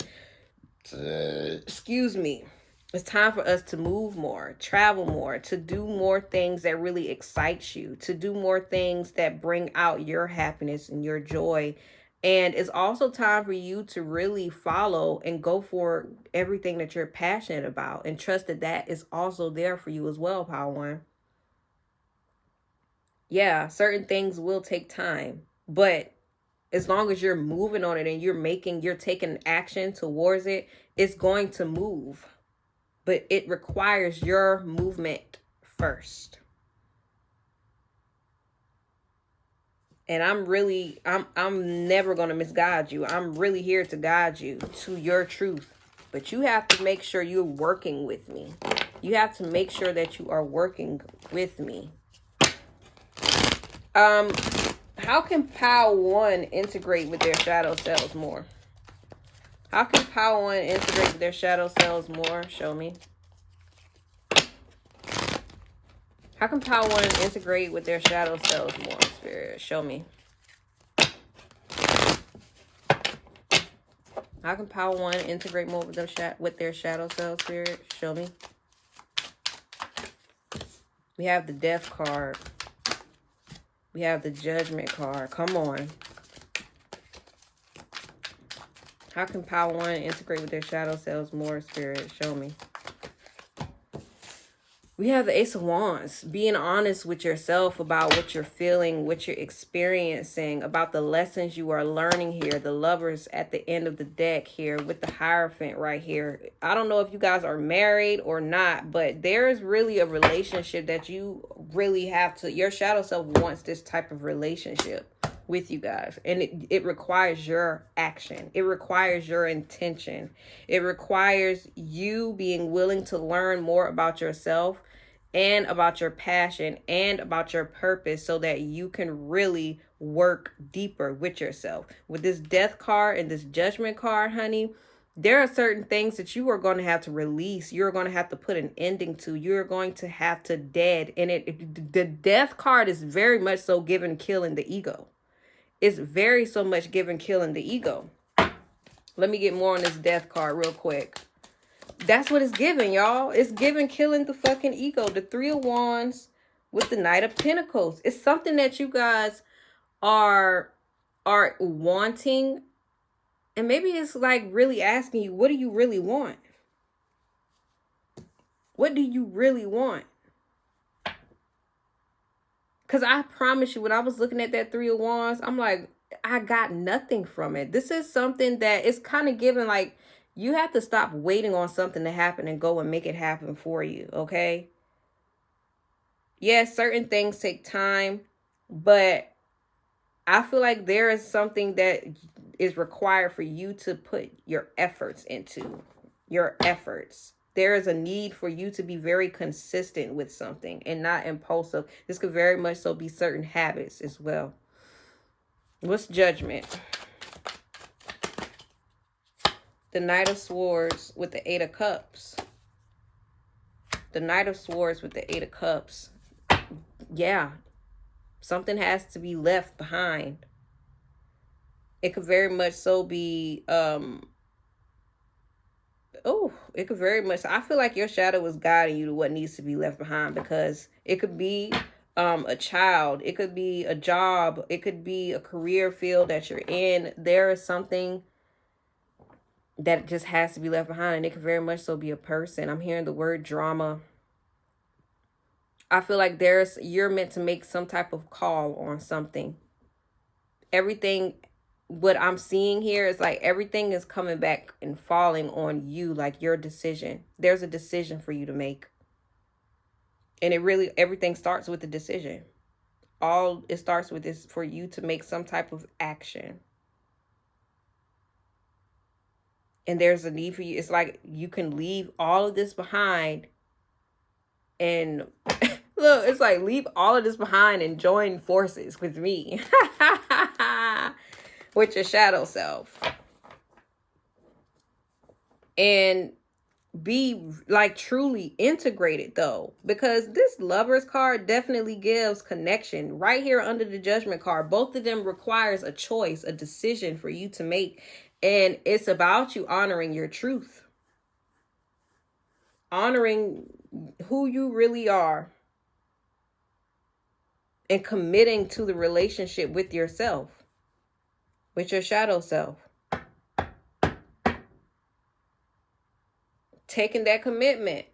Excuse me. It's time for us to move more, travel more, to do more things that really excite you, to do more things that bring out your happiness and your joy. And it's also time for you to really follow and go for everything that you're passionate about and trust that that is also there for you as well, Power One. Yeah, certain things will take time, but as long as you're moving on it and you're taking action towards it, it's going to move. But it requires your movement first. And I'm never going to misguide you. I'm really here to guide you to your truth. But you have to make sure you're working with me. You have to make sure that you are working with me. How can Power One integrate with their shadow selves more? How can Power One integrate with their shadow selves more? Show me. How can Power One integrate with their shadow selves more, Spirit? Show me. How can Power One integrate more with their shadow selves, Spirit? Show me. We have the Death card. We have the Judgment card. Come on. How can Power One integrate with their shadow selves more, Spirit? Show me. We have the Ace of Wands, being honest with yourself about what you're feeling, what you're experiencing, about the lessons you are learning here. The Lovers at the end of the deck here with the Hierophant right here. I don't know if you guys are married or not, but there is really a relationship that you really have to, your shadow self wants this type of relationship with you guys, and it requires your action. It requires your intention. It requires you being willing to learn more about yourself and about your passion and about your purpose so that you can really work deeper with yourself. With this Death card and this Judgment card, honey, there are certain things that you are going to have to release. You're going to have to put an ending to. You're going to have to dead. And the Death card is very much so given killing the ego. It's very so much given killing the ego. Let me get more on this Death card real quick. That's what it's giving, y'all. It's giving killing the fucking ego. The 3 of Wands with the Knight of Pentacles. It's something that you guys are wanting. And maybe it's like really asking you, what do you really want? What do you really want? Because I promise you, when I was looking at that 3 of Wands, I'm like, I got nothing from it. This is something that is kind of given like, you have to stop waiting on something to happen and go and make it happen for you, okay? Yes, certain things take time, but I feel like there is something that is required for you to put your efforts into. Your efforts. There is a need for you to be very consistent with something and not impulsive. This could very much so be certain habits as well. What's Judgment? The Knight of Swords with the 8 of Cups. The Knight of Swords with the 8 of Cups. Yeah. Something has to be left behind. It could very much so be, it could very much, I feel like your shadow is guiding you to what needs to be left behind, because it could be a child. It could be a job. It could be a career field that you're in. There is something that just has to be left behind. And it can very much so be a person. I'm hearing the word drama. I feel like you're meant to make some type of call on something. Everything, what I'm seeing here is like everything is coming back and falling on you, like your decision. There's a decision for you to make. And everything starts with the decision. All it starts with is for you to make some type of action. And there's a need for you. It's like you can leave all of this behind and look, it's like leave all of this behind and join forces with me. With your shadow self. And be like truly integrated though, because this Lovers card definitely gives connection right here under the Judgment card. Both of them requires a choice, a decision for you to make. And it's about you honoring your truth, honoring who you really are, and committing to the relationship with yourself, with your shadow self. Taking that commitment.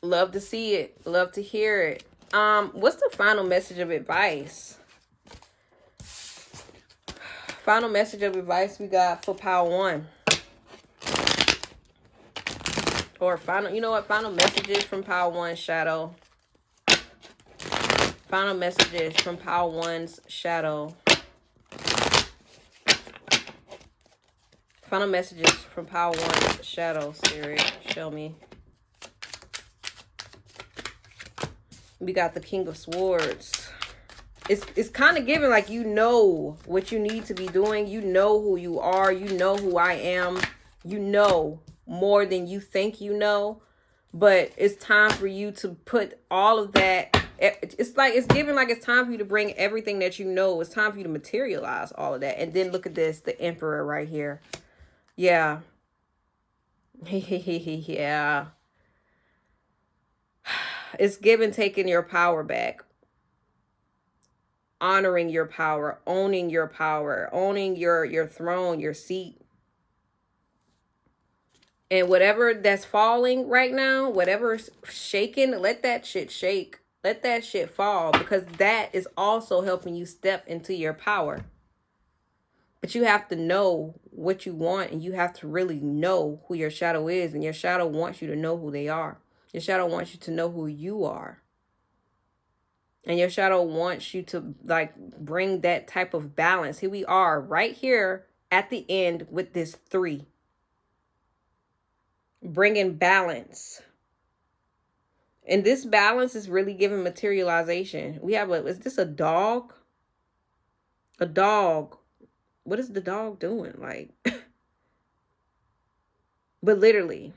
Love to see it. Love to hear it. What's the final message of advice? Final message of advice we got for pile 1. Or final, you know what? Final messages from pile 1 shadow. Final messages from pile 1's shadow. Final messages from pile 1's shadow, Spirit. Show me. We got the King of Swords. It's kind of giving like you know what you need to be doing. You know who you are. You know who I am. You know more than you think you know. But it's time for you to put all of that. It's like it's giving like it's time for you to bring everything that you know. It's time for you to materialize all of that. And then look at this, the Emperor right here. Yeah. Yeah. It's giving taking your power back. Honoring your power, owning your power, owning your throne, your seat. And whatever that's falling right now, whatever's shaking, let that shit shake. Let that shit fall, because that is also helping you step into your power. But you have to know what you want, and you have to really know who your shadow is. And your shadow wants you to know who they are. Your shadow wants you to know who you are. And your shadow wants you to like bring that type of balance. Here we are right here at the end with this 3. Bringing balance. And this balance is really giving materialization. We have is this a dog? A dog. What is the dog doing? Like, but literally,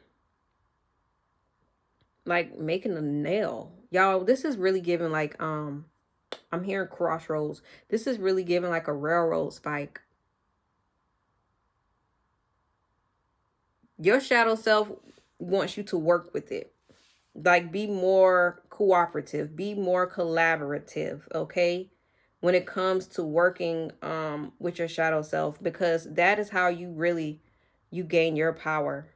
like making a nail. Y'all, this is really giving like, I'm hearing crossroads. This is really giving like a railroad spike. Your shadow self wants you to work with it. Like, be more cooperative, be more collaborative, okay? When it comes to working with your shadow self, because that is how you gain your power.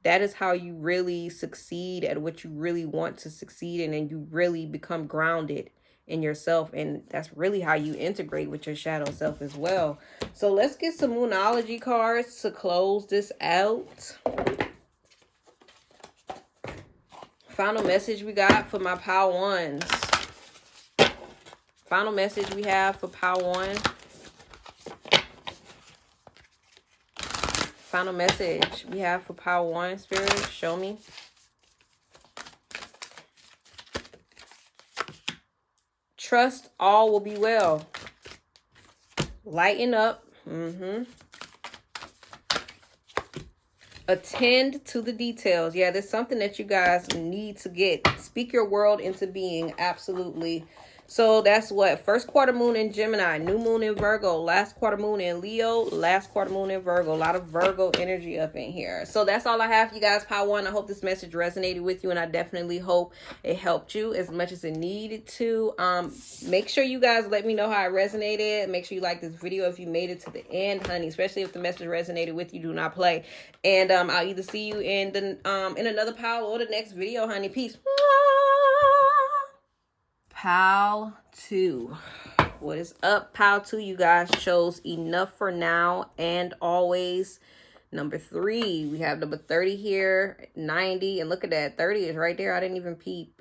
That is how you really succeed at what you really want to succeed in, and you really become grounded in yourself. And that's really how you integrate with your shadow self as well. So let's get some Moonology cards to close this out. Final message we got for my pile 1s. Final message we have for pile 1. Final message we have for pile 1, Spirit. Show me. Trust all will be well. Lighten up. Attend to the details. Yeah, there's something that you guys need to get. Speak your world into being. Absolutely. So that's what? First quarter moon in Gemini, new moon in Virgo, last quarter moon in Leo, last quarter moon in Virgo. A lot of Virgo energy up in here. So that's all I have for you guys, Power One. I hope this message resonated with you, and I definitely hope it helped you as much as it needed to. Make sure you guys let me know how it resonated. Make sure you like this video if you made it to the end, honey. Especially if the message resonated with you, do not play. And I'll either see you in the in another Power or the next video, honey. Peace. Pal 2. What is up, Pal 2? You guys chose enough for now and always. Number 3. We have number 30 here, 90. And look at that. 30 is right there. I didn't even peep.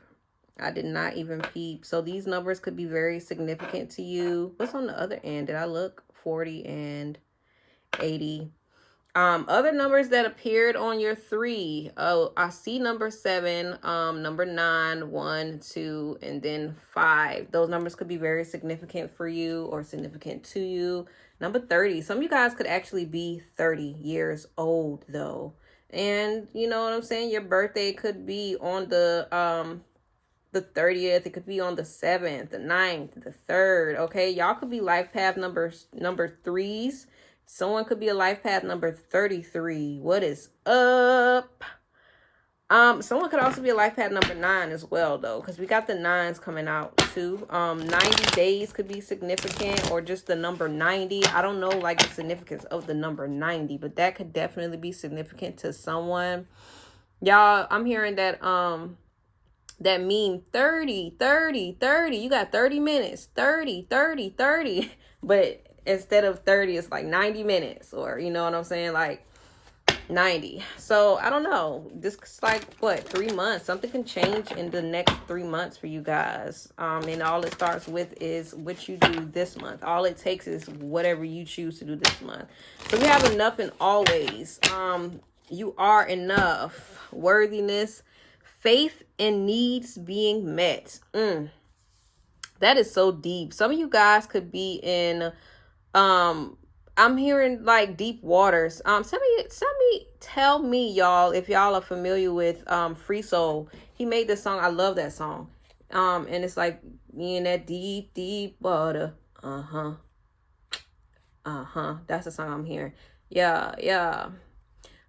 I did not even peep. So these numbers could be very significant to you. What's on the other end? Did I look? 40 and 80. Other numbers that appeared on your 3. Oh, I see number 7, number 9, 1, 2, and then 5. Those numbers could be very significant for you or significant to you. Number 30. Some of you guys could actually be 30 years old though. And you know what I'm saying? Your birthday could be on the 30th. It could be on the 7th, the 9th, the 3rd. Okay. Y'all could be life path number 3s. Someone could be a life path number 33. What is up? Someone could also be a life path number 9 as well, though, because we got the 9s coming out too. 90 days could be significant, or just the number 90. I don't know, like, the significance of the number 90, but that could definitely be significant to someone. Y'all, I'm hearing that that meme 30, 30, 30. You got 30 minutes, 30, 30, 30. But instead of 30, it's like 90 minutes, or you know what I'm saying, like 90. So I don't know, this is like what, 3 months. Something can change in the next 3 months for you guys, and all it starts with is what you do this month. All it takes is whatever you choose to do this month. So we have enough and always. You are enough, worthiness, faith, and needs being met. That is so deep. Some of you guys could be in I'm hearing like deep waters. Tell me y'all if y'all are familiar with Free Soul. He made this song. I love that song. And it's like, we in that deep, deep water. That's the song I'm hearing. Yeah.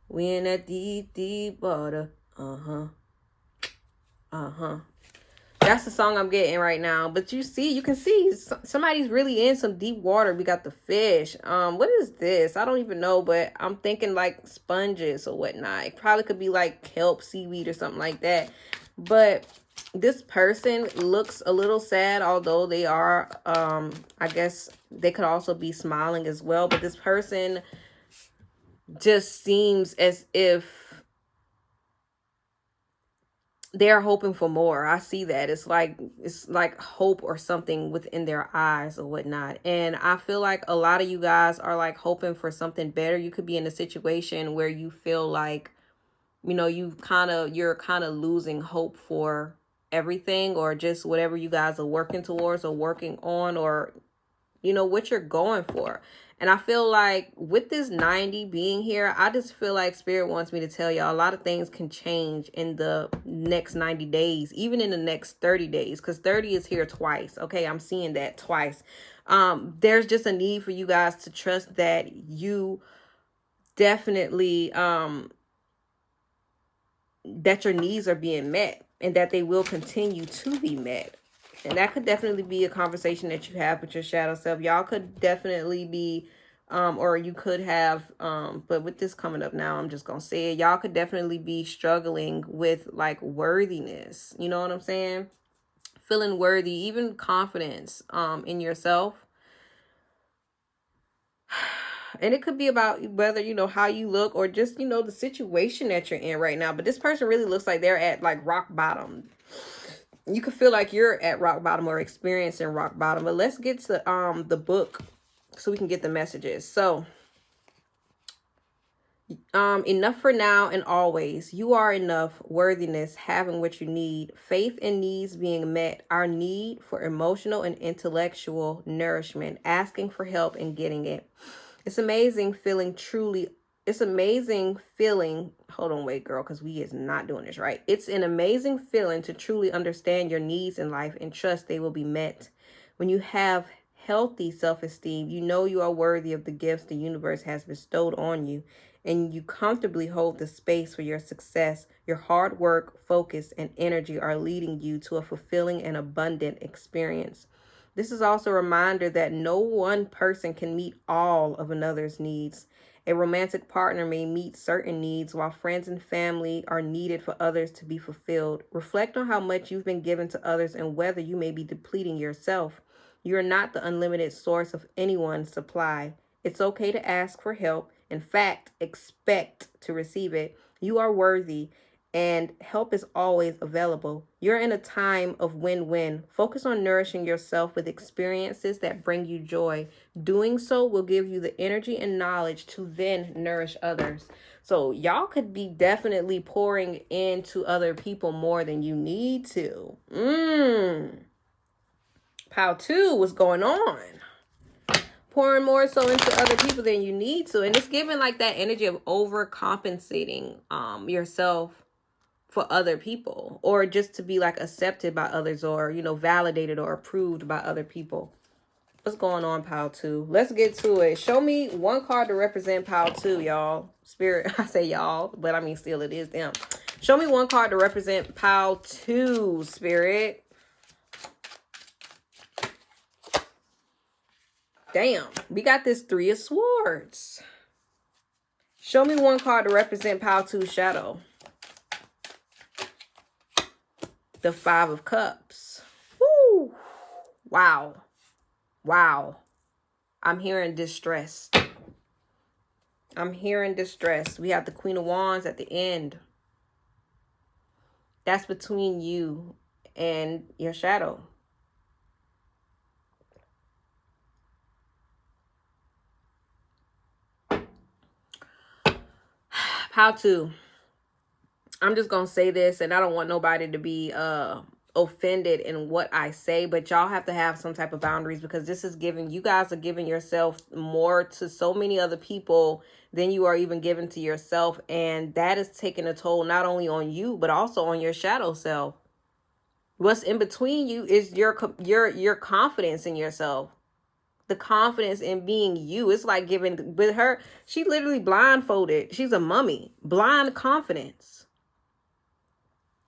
We in that deep, deep water. That's the song I'm getting right now. But you can see somebody's really in some deep water. We got the fish. What is this? I don't even know, but I'm thinking like sponges or whatnot. It probably could be like kelp, seaweed, or something like that. But this person looks a little sad, although they are, I guess they could also be smiling as well. But this person just seems as if they're hoping for more. I see that. It's like hope or something within their eyes or whatnot. And I feel like a lot of you guys are like hoping for something better. You could be in a situation where you feel like, you know, you're kind of losing hope for everything, or just whatever you guys are working towards or working on, or, you know, what you're going for. And I feel like with this 90 being here, I just feel like Spirit wants me to tell y'all a lot of things can change in the next 90 days, even in the next 30 days, because 30 is here twice. Okay, I'm seeing that twice. There's just a need for you guys to trust that you definitely, that your needs are being met, and that they will continue to be met. And that could definitely be a conversation that you have with your shadow self. Y'all could definitely be, or you could have, but with this coming up now, I'm just going to say it. Y'all could definitely be struggling with like worthiness. You know what I'm saying? Feeling worthy, even confidence, in yourself. And it could be about whether, you know, how you look, or just, you know, the situation that you're in right now. But this person really looks like they're at like rock bottom. You could feel like you're at rock bottom or experiencing rock bottom. But let's get to the book so we can get the messages. So enough for now and always. You are enough, worthiness, having what you need, faith and needs being met, our need for emotional and intellectual nourishment, asking for help and getting it. It's amazing feeling truly It's amazing feeling. Hold on, wait, girl, because we is not doing this right. It's an amazing feeling to truly understand your needs in life and trust they will be met. When you have healthy self-esteem, you know you are worthy of the gifts the universe has bestowed on you, and you comfortably hold the space for your success. Your hard work, focus, and energy are leading you to a fulfilling and abundant experience. This is also a reminder that no one person can meet all of another's needs. A romantic partner may meet certain needs, while friends and family are needed for others to be fulfilled. Reflect on how much you've been given to others and whether you may be depleting yourself. You are not the unlimited source of anyone's supply. It's okay to ask for help. In fact, expect to receive it. You are worthy, and help is always available. You're in a time of win-win. Focus on nourishing yourself with experiences that bring you joy. Doing so will give you the energy and knowledge to then nourish others. So y'all could be definitely pouring into other people more than you need to. Pile 2, what's going on? Pouring more so into other people than you need to. And it's giving like that energy of overcompensating yourself for other people, or just to be like accepted by others, or, you know, validated or approved by other people. What's going on, pile 2? Let's get to it. Show me one card to represent pile 2, y'all. Spirit, I say y'all, but I mean still it is them. Show me one card to represent pile 2, Spirit. Damn, we got this 3 of Swords. Show me one card to represent pile 2 shadow. The 5 of Cups. Woo! Wow. Wow. I'm hearing distress. I'm hearing distress. We have the Queen of Wands at the end. That's between you and your shadow. Pile 2. I'm just going to say this, and I don't want nobody to be offended in what I say, but y'all have to have some type of boundaries, because this is giving, you guys are giving yourself more to so many other people than you are even giving to yourself. And that is taking a toll not only on you, but also on your shadow self. What's in between you is your confidence in yourself. The confidence in being you. It's like giving, with her, she literally blindfolded. She's a mummy. Blind confidence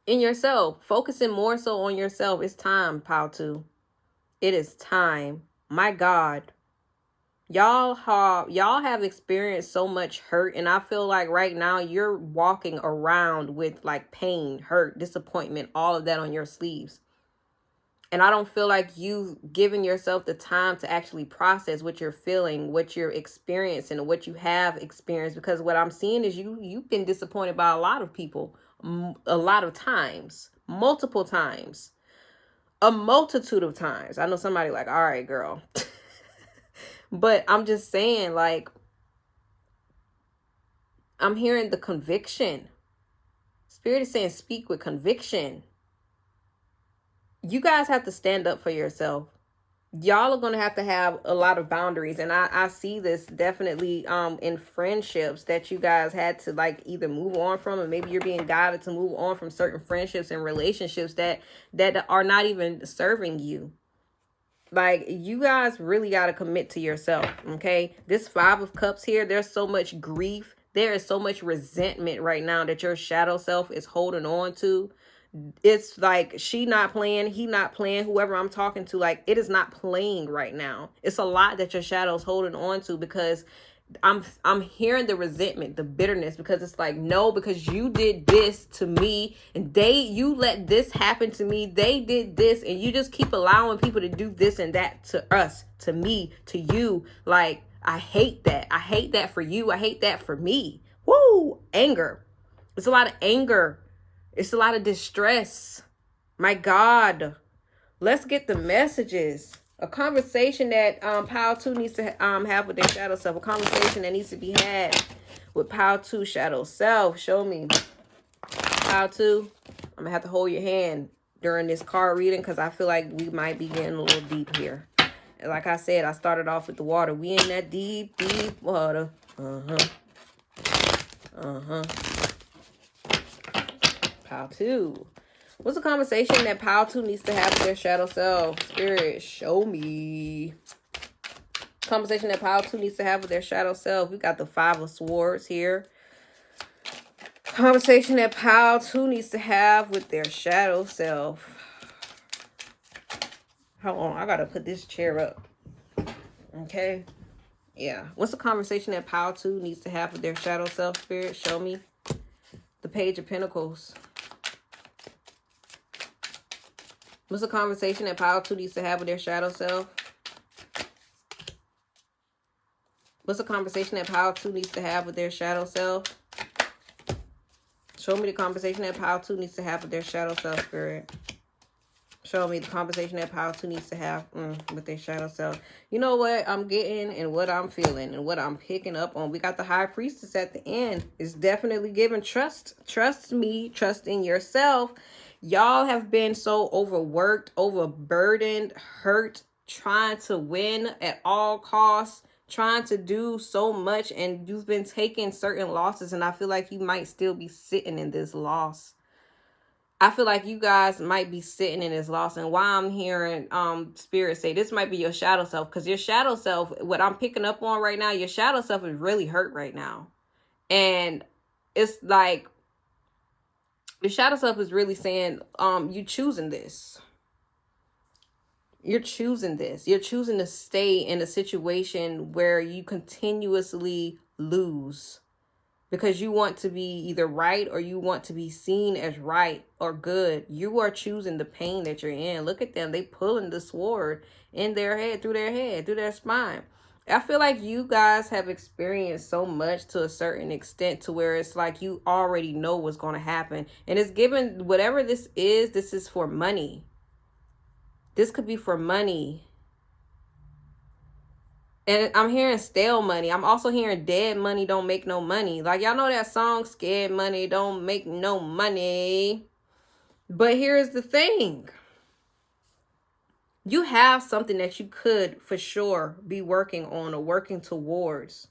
in yourself. Focusing more so on yourself. It's time, pile 2. It is time. My God. Y'all have experienced so much hurt, and I feel like right now you're walking around with like pain, hurt, disappointment, all of that on your sleeves. And I don't feel like you've given yourself the time to actually process what you're feeling, what you're experiencing, what you have experienced. Because what I'm seeing is you've been disappointed by a lot of people, a lot of times, multiple times, a multitude of times. I know somebody like, all right, girl. But I'm just saying, like, I'm hearing the conviction. Spirit is saying, speak with conviction. You guys have to stand up for yourself. Y'all are going to have a lot of boundaries. And I see this definitely in friendships that you guys had to like either move on from, or maybe you're being guided to move on from certain friendships and relationships that are not even serving you. Like, you guys really got to commit to yourself, okay? This 5 of Cups here, there's so much grief. There is so much resentment right now that your shadow self is holding on to. It's like she not playing, he not playing, whoever I'm talking to, like, it is not playing right now. It's a lot that your shadow's holding on to, because I'm hearing the resentment, the bitterness, because it's like, no, because you did this to me, and you let this happen to me, they did this, and you just keep allowing people to do this and that to us, to me, to you. Like, I hate that. I hate that for you. I hate that for me. Woo! Anger. It's a lot of anger. It's a lot of distress. My God. Let's get the messages. A conversation that pile 2 needs to have with their shadow self. A conversation that needs to be had with pile 2 shadow self. Show me. Pile 2. I'm going to have to hold your hand during this card reading, because I feel like we might be getting a little deep here. And like I said, I started off with the water. We in that deep, deep water. Pile 2. What's the conversation that pile 2 needs to have with their shadow self? Spirit, show me. Conversation that pile 2 needs to have with their shadow self. We got the 5 of Swords here. Conversation that pile 2 needs to have with their shadow self. Hold on, I gotta put this chair up. Okay. Yeah. What's the conversation that pile 2 needs to have with their shadow self, Spirit? Show me. The Page of Pentacles. What's the conversation that pile 2 needs to have with their shadow self? What's the conversation that pile 2 needs to have with their shadow self? Show me the conversation that pile 2 needs to have with their shadow self, Spirit. Show me the conversation that pile 2 needs to have with their shadow self. You know what I'm getting and what I'm feeling and what I'm picking up on. We got the High Priestess at the end. It's definitely giving trust. Trust me. Trust in yourself. Y'all have been so overworked, overburdened, hurt, trying to win at all costs, trying to do so much, and you've been taking certain losses, and I feel like you might still be sitting in this loss. I feel like you guys might be sitting in this loss, and why I'm hearing Spirit say this might be your shadow self, because your shadow self, what I'm picking up on right now, your shadow self is really hurt right now. And it's like the shadow self is really saying, you choosing this. You're choosing this. You're choosing to stay in a situation where you continuously lose because you want to be either right or you want to be seen as right or good. You are choosing the pain that you're in. Look at them. They pulling the sword in their head, through their spine. I feel like you guys have experienced so much to a certain extent to where it's like you already know what's going to happen. And it's given, whatever this is for money. This could be for money. And I'm hearing stale money. I'm also hearing dead money don't make no money. Like, y'all know that song, Scared Money Don't Make No Money. But here's the thing. You have something that you could for sure be working on or working towards.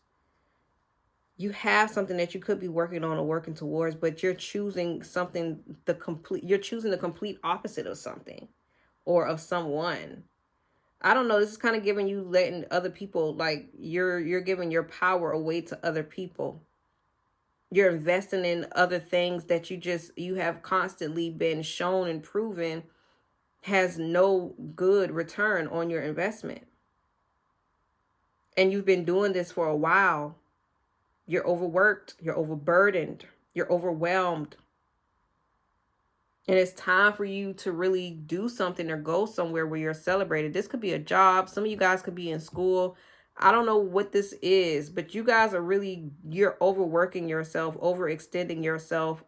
You have something that you could be working on or working towards, but you're choosing something, you're choosing the complete opposite of something or of someone. I don't know. This is kind of giving you letting other people, like you're giving your power away to other people. You're investing in other things that you have constantly been shown and proven has no good return on your investment. And you've been doing this for a while. You're overworked, you're overburdened, you're overwhelmed. And it's time for you to really do something or go somewhere where you're celebrated. This could be a job. Some of you guys could be in school. I don't know what this is, but you guys are you're overworking yourself, overextending yourself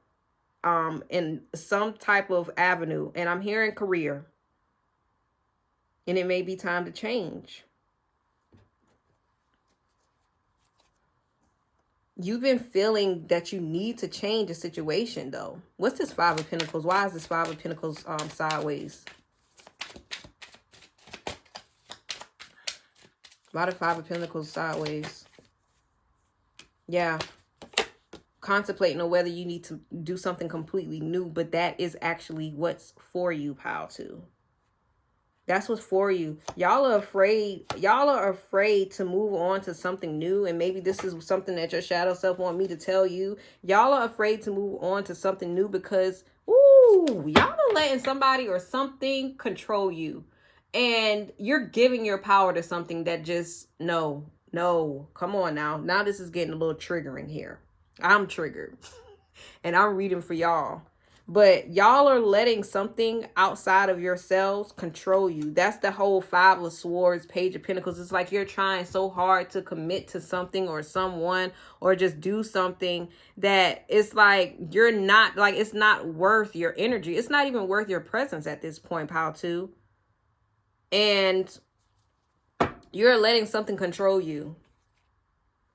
in some type of avenue. And I'm hearing career. And it may be time to change. You've been feeling that you need to change a situation, though. What's this 5 of Pentacles? Why is this 5 of Pentacles sideways? Why the 5 of Pentacles sideways? Yeah. Contemplating on whether you need to do something completely new, but that is actually what's for you, pile 2. That's what's for you. Y'all are afraid. Y'all are afraid to move on to something new. And maybe this is something that your shadow self want me to tell you. Y'all are afraid to move on to something new because, ooh, y'all are letting somebody or something control you. And you're giving your power to something that just, no, come on now. Now this is getting a little triggering here. I'm triggered. And I'm reading for y'all. But y'all are letting something outside of yourselves control you. That's the whole 5 of Swords, Page of Pentacles. It's like you're trying so hard to commit to something or someone or just do something that it's like you're not, like it's not worth your energy. It's not even worth your presence at this point, pile 2. And you're letting something control you.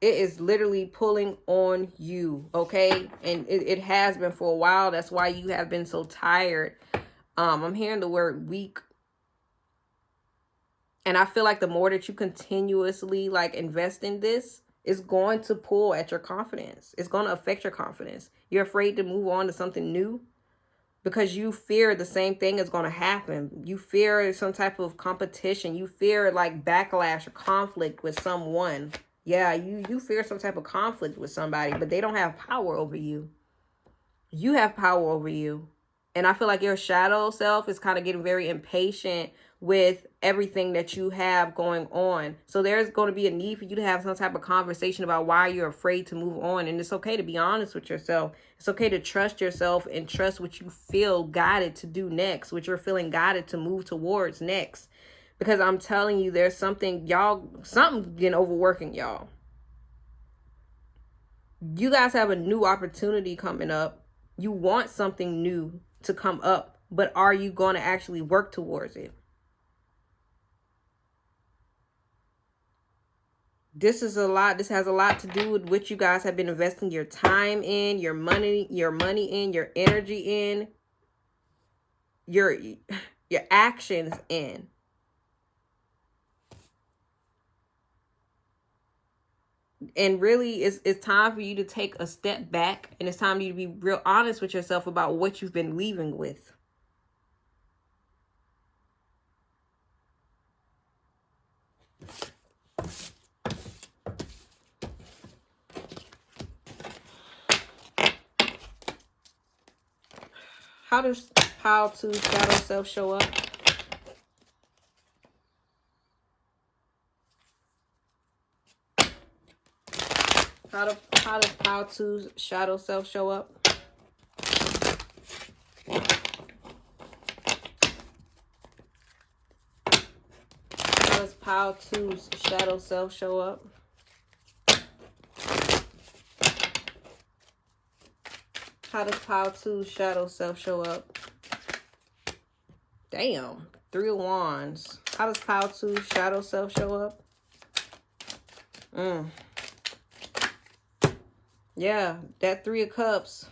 It is literally pulling on you, okay? And it has been for a while. That's why you have been so tired. I'm hearing the word weak. And I feel like the more that you continuously like invest in this, It's going to pull at your confidence. It's going to affect your confidence. You're afraid to move on to something new because you fear the same thing is going to happen. You fear some type of competition. You fear like backlash or conflict with someone. Yeah, you fear some type of conflict with somebody, but they don't have power over you. You have power over you. And I feel like your shadow self is kind of getting very impatient with everything that you have going on. So there's going to be a need for you to have some type of conversation about why you're afraid to move on. And it's okay to be honest with yourself. It's okay to trust yourself and trust what you feel guided to do next, what you're feeling guided to move towards next. Because I'm telling you, there's something getting overworking y'all. You guys have a new opportunity coming up. You want something new to come up, but are you going to actually work towards it? This has a lot to do with what you guys have been investing your time in, your money in, your energy in, your actions in. And really, it's time for you to take a step back, and it's time for you to be real honest with yourself about what you've been leaving with. How does Power 2 shadow self show up? How does Power 2's shadow self show up? How does Power 2's shadow self show up? How does Power 2's shadow self show up? Damn. 3 of Wands. How does Power 2's shadow self show up? Yeah, that 3 of Cups.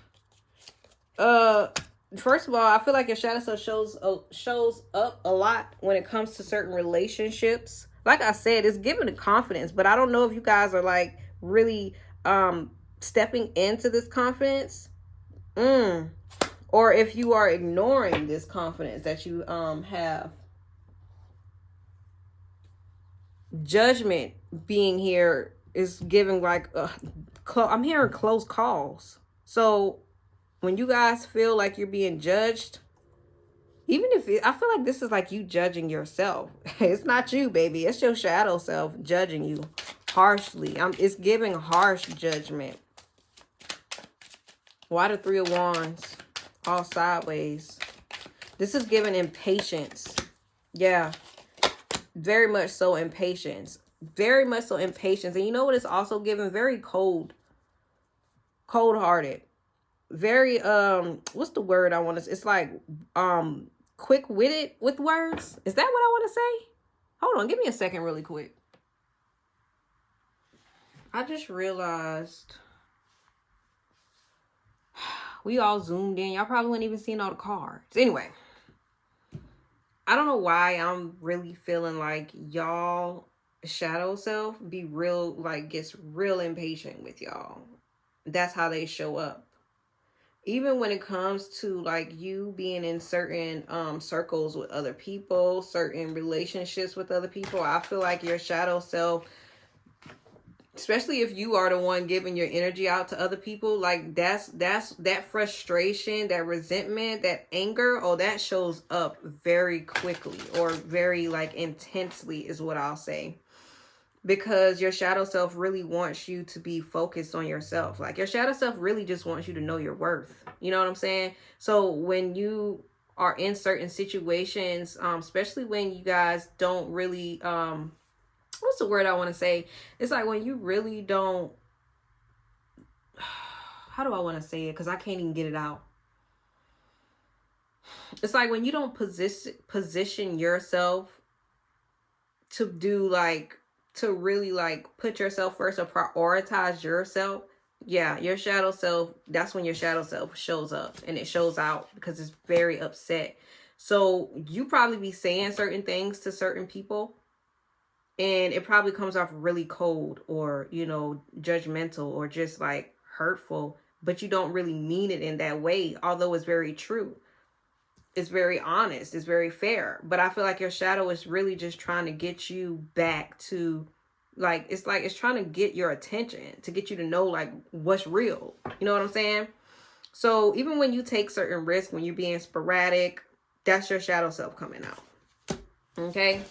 First of all, I feel like your shadow self shows up a lot when it comes to certain relationships. Like I said, it's giving the confidence, but I don't know if you guys are like really stepping into this confidence. Or if you are ignoring this confidence that you have. Judgment being here is giving like I'm hearing close calls. So when you guys feel like you're being judged, even if I feel like this is like you judging yourself. It's not you, baby. It's your shadow self judging you harshly. It's giving harsh judgment. Why the 3 of Wands? All sideways. This is giving impatience. Yeah. Very much so impatience. Very much so impatience. And you know what it's also giving? Very cold. Cold-hearted. Very, what's the word I want to say? It's like, quick-witted with words. Is that what I want to say? Hold on. Give me a second really quick. I just realized we all zoomed in. Y'all probably weren't even seeing all the cards. Anyway, I don't know why I'm really feeling like y'all shadow self be real, like gets real impatient with y'all. That's how they show up. Even when it comes to like you being in certain circles with other people, certain relationships with other people, I feel like your shadow self, especially if you are the one giving your energy out to other people, like that's that frustration, that resentment, that anger, that shows up very quickly or very like intensely is what I'll say. Because your shadow self really wants you to be focused on yourself. Like your shadow self really just wants you to know your worth. You know what I'm saying? So when you are in certain situations, especially when you guys don't really what's the word I want to say? It's like when you really don't, how do I want to say it? Because I can't even get it out. It's like when you don't position yourself to do like, to really like put yourself first or prioritize yourself. Yeah, your shadow self, that's when your shadow self shows up and it shows out because it's very upset. So you probably be saying certain things to certain people And it probably comes off really cold or, you know, judgmental or just like hurtful, but you don't really mean it in that way, although it's very true. It's very honest, it's very fair. But I feel like your shadow is really just trying to get you back to like it's trying to get your attention, to get you to know like what's real. You know what I'm saying? So even when you take certain risks, when you're being sporadic, that's your shadow self coming out. Okay?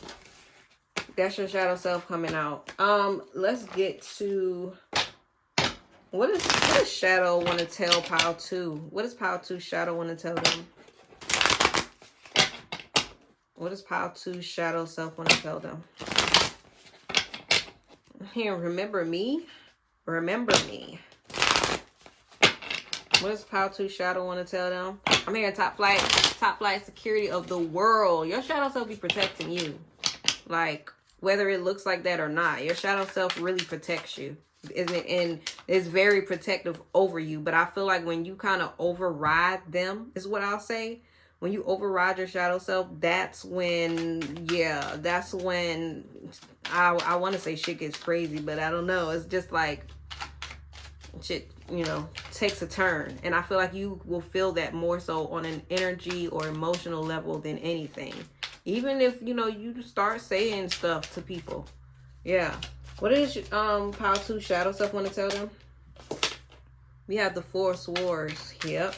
That's your shadow self coming out. Let's get to what does shadow want to tell pile 2? What does pile 2 shadow want to tell them? What does pile 2 shadow self want to tell them? Here, remember me? Remember me. What does pile 2 shadow want to tell them? I'm hearing top flight security of the world. Your shadow self be protecting you. Like, whether it looks like that or not, your shadow self really protects you. And is very protective over you. But I feel like when you kind of override them, is what I'll say. When you override your shadow self, that's when, yeah, that's when I want to say shit gets crazy, but I don't know. It's just like shit, you know, takes a turn. And I feel like you will feel that more so on an energy or emotional level than anything. Even if, you know, you start saying stuff to people. Yeah. What is pile 2 shadow self want to tell them? We have the 4 of Swords. Yep.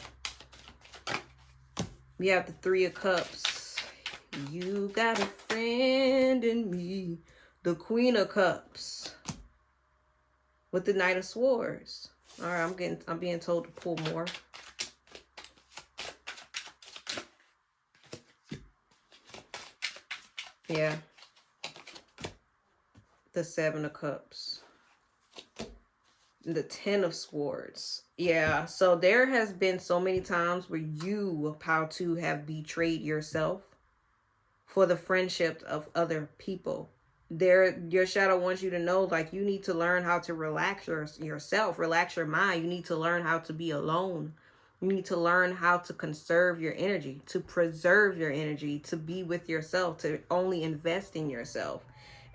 We have the 3 of Cups. You got a friend in me. The Queen of Cups. With the Knight of Swords. All right, I'm being told to pull more. Yeah. The 7 of Cups. The 10 of Swords. Yeah, so there has been so many times where you, pile 2, have betrayed yourself for the friendship of other people. Your shadow wants you to know, like, you need to learn how to relax yourself, relax your mind. You need to learn how to be alone. You need to learn how to conserve your energy, to preserve your energy, to be with yourself, to only invest in yourself.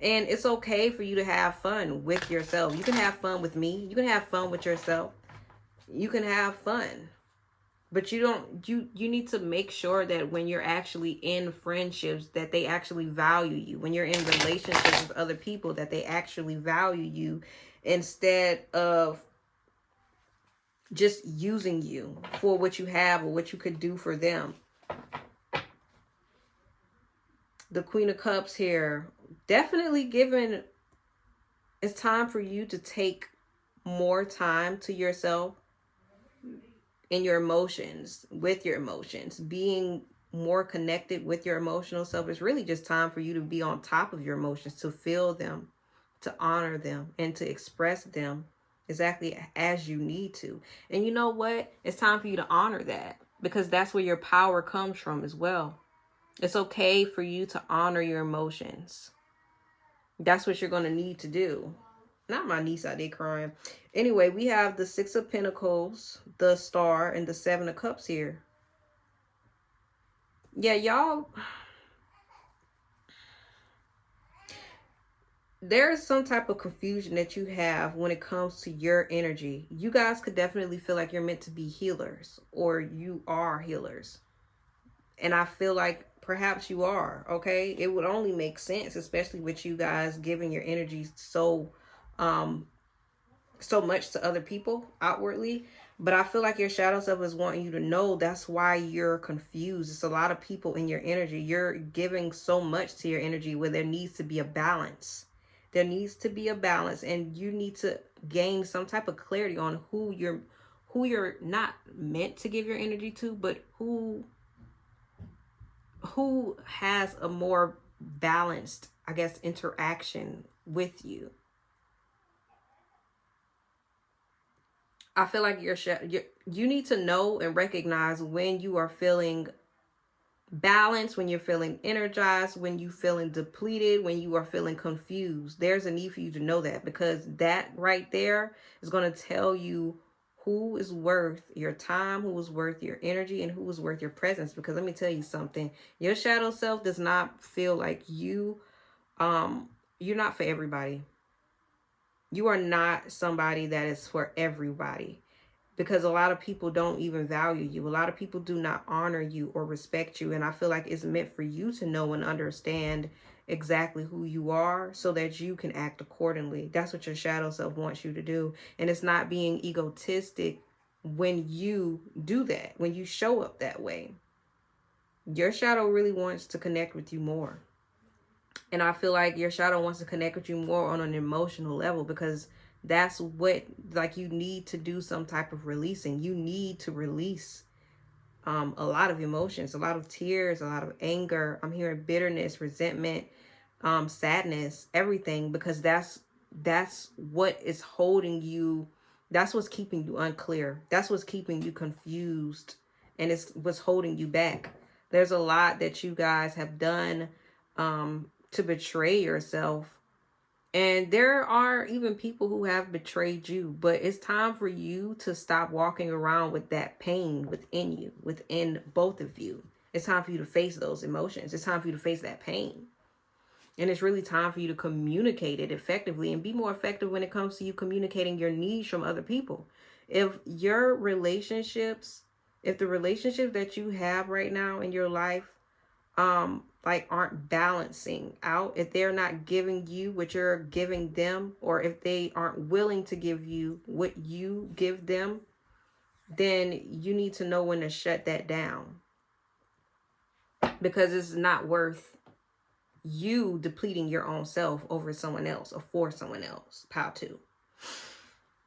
And it's okay for you to have fun with yourself. You can have fun with me. You can have fun with yourself. You can have fun. But you need to make sure that when you're actually in friendships, that they actually value you. When you're in relationships with other people, that they actually value you instead of just using you for what you have or what you could do for them. The Queen of Cups here, definitely given, it's time for you to take more time to yourself in your emotions, with your emotions, being more connected with your emotional self. It's really just time for you to be on top of your emotions, to feel them, to honor them, and to express them exactly as you need to. And you know what? It's time for you to honor that, because that's where your power comes from as well. It's okay for you to honor your emotions. That's what you're going to need to do. Not my niece out there crying. Anyway, we have the 6 of Pentacles, the Star, and the 7 of Cups here. Yeah, y'all. There's some type of confusion that you have when it comes to your energy. You guys could definitely feel like you're meant to be healers, or you are healers. And I feel like perhaps you are, okay? It would only make sense, especially with you guys giving your energy so much to other people outwardly. But I feel like your shadow self is wanting you to know that's why you're confused. It's a lot of people in your energy. You're giving so much to your energy where there needs to be a balance. There needs to be a balance, and you need to gain some type of clarity on who you're not meant to give your energy to, but who has a more balanced, I guess, interaction with you. I feel like you need to know and recognize when you are feeling balanced, when you're feeling energized, when you're feeling depleted, when you are feeling confused. There's a need for you to know that, because that right there is going to tell you who is worth your time, who is worth your energy, and who is worth your presence. Because let me tell you something, your shadow self does not feel like you you're not for everybody. You are not somebody that is for everybody, because a lot of people don't even value you. A lot of people do not honor you or respect you. And I feel like it's meant for you to know and understand exactly who you are so that you can act accordingly. That's what your shadow self wants you to do. And it's not being egotistic when you do that, when you show up that way. Your shadow really wants to connect with you more. And I feel like your shadow wants to connect with you more on an emotional level, because that's what, like, you need to do some type of releasing. You need to release a lot of emotions, a lot of tears, a lot of anger. I'm hearing bitterness, resentment, sadness, everything, because that's what is holding you. That's what's keeping you unclear. That's what's keeping you confused, and it's what's holding you back. There's a lot that you guys have done to betray yourself. And there are even people who have betrayed you, but it's time for you to stop walking around with that pain within you, within both of you. It's time for you to face those emotions. It's time for you to face that pain. And it's really time for you to communicate it effectively and be more effective when it comes to you communicating your needs from other people. If your relationships, if the relationship that you have right now in your life, like, aren't balancing out, if they're not giving you what you're giving them, or if they aren't willing to give you what you give them, then you need to know when to shut that down, because it's not worth you depleting your own self over someone else or for someone else. Pile 2.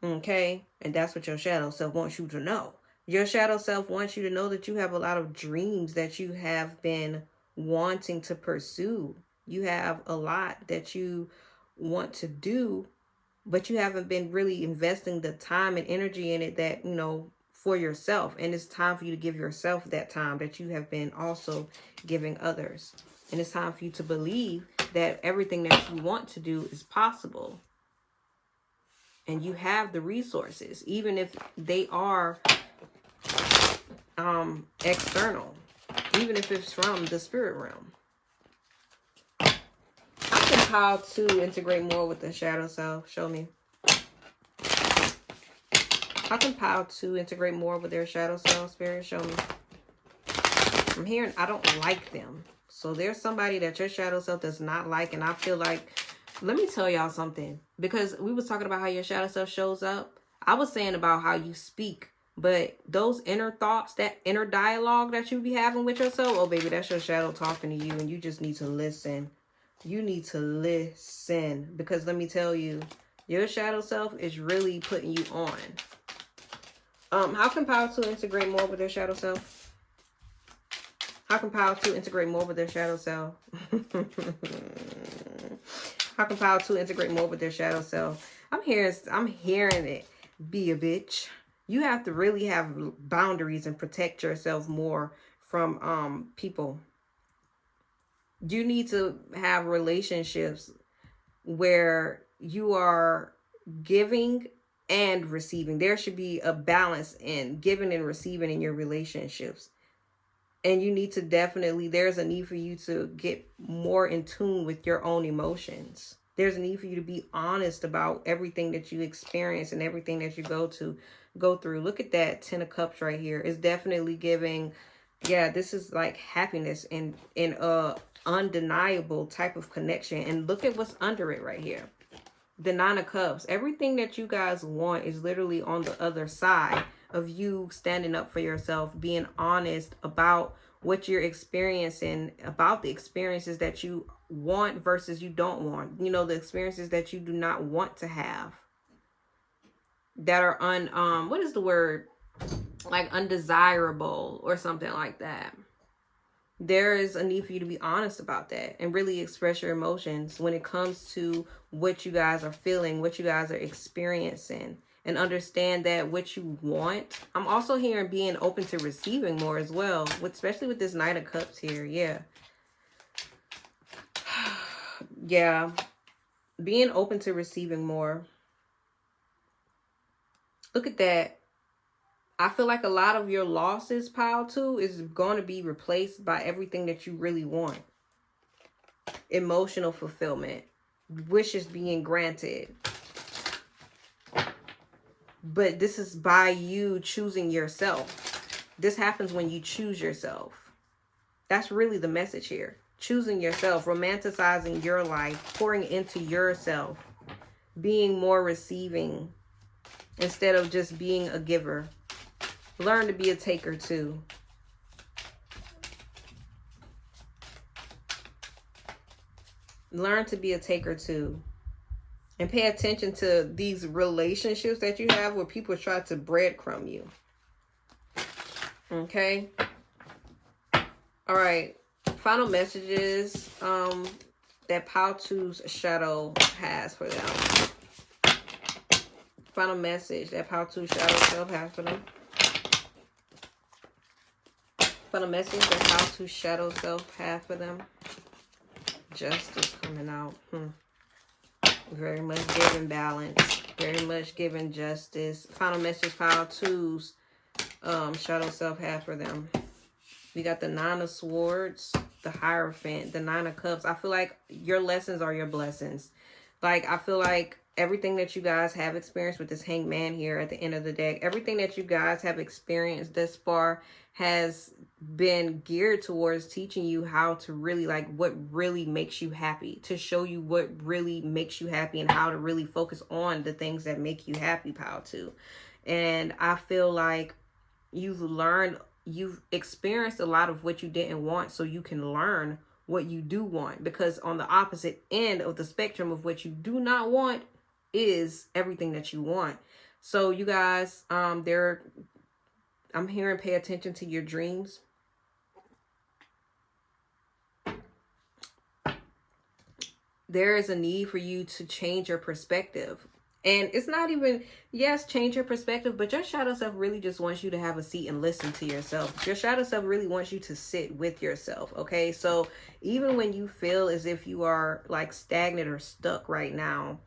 Okay? And that's what your shadow self wants you to know. Your shadow self wants you to know that you have a lot of dreams that you have been wanting to pursue. You have a lot that you want to do, but you haven't been really investing the time and energy in it that, you know, for yourself. And it's time for you to give yourself that time that you have been also giving others. And it's time for you to believe that everything that you want to do is possible. And you have the resources, even if they are external, even if it's from the spirit realm. How can Pile 2 integrate more with the shadow self? Show me. How can Pile 2 integrate more with their shadow self, spirit? Show me. I'm hearing I don't like them. So there's somebody that your shadow self does not like. And I feel like, let me tell y'all something. Because we was talking about how your shadow self shows up. I was saying about how you speak. But those inner thoughts, that inner dialogue that you be having with yourself, oh, baby, that's your shadow talking to you. And you just need to listen. You need to listen. Because let me tell you, your shadow self is really putting you on. How can Pile 2 integrate more with their shadow self? How can Pile 2 integrate more with their shadow self? How can Pile 2 integrate more with their shadow self? I'm hearing it. Be a bitch. You have to really have boundaries and protect yourself more from people. You need to have relationships where you are giving and receiving. There should be a balance in giving and receiving in your relationships. And you need to there's a need for you to get more in tune with your own emotions. There's a need for you to be honest about everything that you experience and everything that you go through. Look at that 10 of Cups right here. It's definitely giving, yeah, this is like happiness and a undeniable type of connection. And look at what's under it right here. The 9 of Cups. Everything that you guys want is literally on the other side of you standing up for yourself, being honest about what you're experiencing, about the experiences that you want versus you don't want. You know, the experiences that you do not want to have, that are what is the word? Like undesirable or something like that. There is a need for you to be honest about that and really express your emotions when it comes to what you guys are feeling, what you guys are experiencing. And understand that what you want. I'm also hearing being open to receiving more as well, especially with this Knight of Cups here. Yeah. Yeah. Being open to receiving more. Look at that. I feel like a lot of your losses, Pile 2, is going to be replaced by everything that you really want. Emotional fulfillment. wishes being granted. But this is by you choosing yourself. This happens when you choose yourself. That's really the message here. Choosing yourself, romanticizing your life, pouring into yourself, being more receiving instead of just being a giver. Learn to be a taker too. Learn to be a taker too. And pay attention to these relationships that you have where people try to breadcrumb you. Okay? All right. Final messages that Pao-2's shadow has for them. Final message that Pao-2's shadow self has for them. Final message that Pao-2's shadow self has for them. Justice coming out. Very much giving balance. Very much giving justice. Final message Pao-2's shadow self have for them. We got the Nine of Swords, the Hierophant, the Nine of Cups. I feel like your lessons are your blessings. Like, I feel like everything that you guys have experienced with this Hanged Man here at the end of the deck, everything that you guys have experienced this far has been geared towards teaching you how to really, like, what really makes you happy, to show you what really makes you happy and how to really focus on the things that make you happy, Pao-2. And I feel like you've experienced a lot of what you didn't want, so you can learn what you do want, because on the opposite end of the spectrum of what you do not want is everything that you want. So you guys, I'm hearing pay attention to your dreams. There is a need for you to change your perspective. And it's not even, yes, change your perspective, but your shadow self really just wants you to have a seat and listen to yourself. Your shadow self really wants you to sit with yourself, okay? So even when you feel as if you are like stagnant or stuck right now,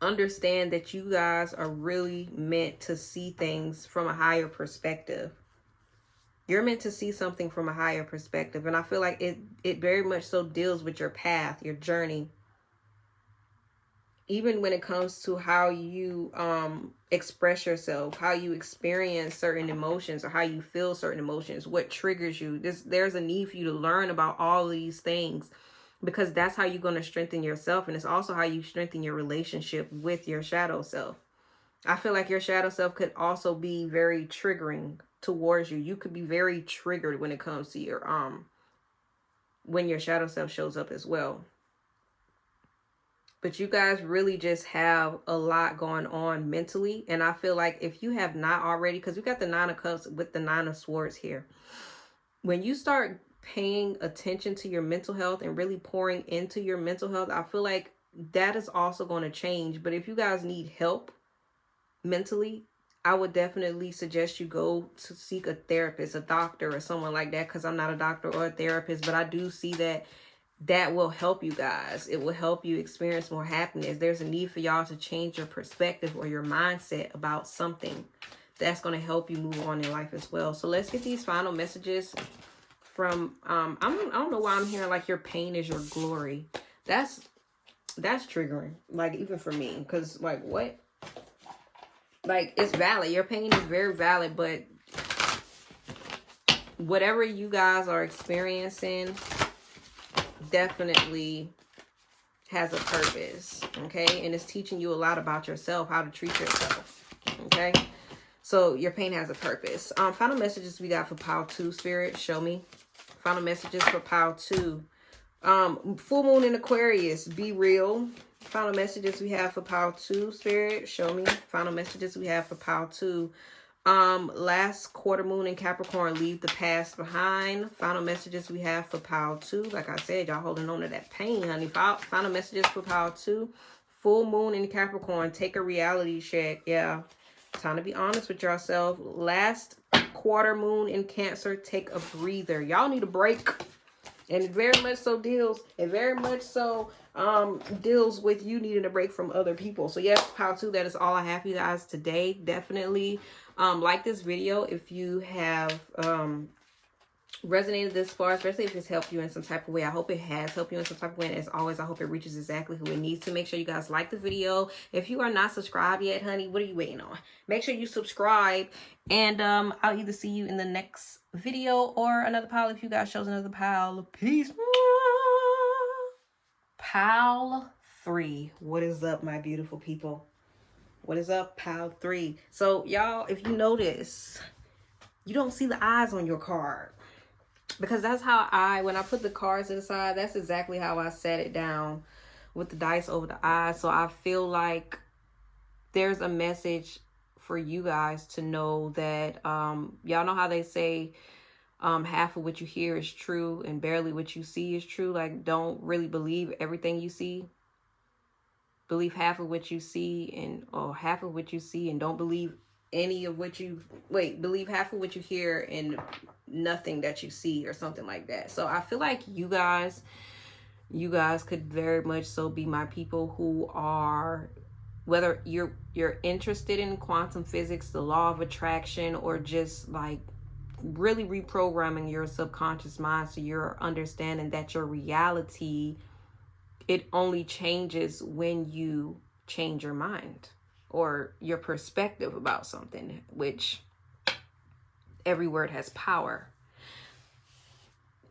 understand that you guys are really meant to see things from a higher perspective. You're meant to see something from a higher perspective. And I feel like it very much so deals with your path, your journey. Even when it comes to how you express yourself, how you experience certain emotions, or how you feel certain emotions, what triggers you. There's a need for you to learn about all of these things, because that's how you're going to strengthen yourself. And it's also how you strengthen your relationship with your shadow self. I feel like your shadow self could also be very triggering towards you. You could be very triggered when it comes to your when your shadow self shows up as well. But you guys really just have a lot going on mentally. And I feel like if you have not already, because we got the Nine of Cups with the Nine of Swords here. When you start paying attention to your mental health and really pouring into your mental health, I feel like that is also going to change. But if you guys need help mentally, I would definitely suggest you go to seek a therapist, a doctor, or someone like that. Because I'm not a doctor or a therapist, but I do see that will help you guys. It will help you experience more happiness. There's a need for y'all to change your perspective or your mindset about something. That's going to help you move on in life as well. So let's get these final messages from, I don't know why I'm hearing like your pain is your glory. That's triggering. Like, even for me, because like, what? Like, it's valid. Your pain is very valid, but whatever you guys are experiencing definitely has a purpose, okay? And it's teaching you a lot about yourself, how to treat yourself, okay? So your pain has a purpose. Final messages we got for Pao-2, Spirit, show me. Final messages for Pao-2. Full moon in Aquarius, be real. Final messages we have for Pao-2, Spirit, show me. Final messages we have for Pao-2. Last quarter moon in Capricorn, leave the past behind. Final messages we have for Pao-2. Like I said, y'all holding on to that pain, honey. Final messages for Pao-2. Full moon in Capricorn, take a reality check. Yeah, time to be honest with yourself. Last quarter moon in Cancer, take a breather. Y'all need a break. And it very much so deals with you needing a break from other people. So yes, Pao-2, that is all I have for you guys today. Definitely like this video if you have resonated this far, especially if it's helped you in some type of way. I hope it has helped you in some type of way. And as always, I hope it reaches exactly who it needs to. Make sure you guys like the video. If you are not subscribed yet, honey, what are you waiting on? Make sure you subscribe. And I'll either see you in the next video or another pile if you guys chose another pile. Peace. Pile 3. What is up, my beautiful people? What is up, pile 3? So y'all, if you notice, you don't see the eyes on your card. Because that's how when I put the cards to the side, that's exactly how I set it down with the dice over the eyes. So I feel like there's a message for you guys to know that, y'all know how they say, half of what you hear is true and barely what you see is true. Like, don't really believe everything you see. Believe half of what you see or half of what you see, and don't believe any of what you believe half of what you hear and nothing that you see, or something like that. So I feel like you guys could very much so be my people who are, whether you're interested in quantum physics, the law of attraction, or just like really reprogramming your subconscious mind so you're understanding that your reality, it only changes when you change your mind or your perspective about something, which every word has power.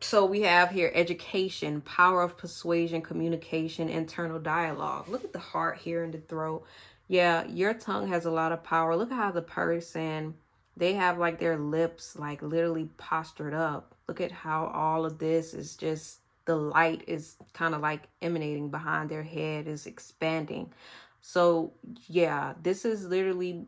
So we have here education, power of persuasion, communication, internal dialogue. Look at the heart here in the throat. Yeah, your tongue has a lot of power. Look at how the person, they have like their lips like literally postured up. Look at how all of this is just, the light is kind of like emanating behind their head, is expanding. So yeah, this is literally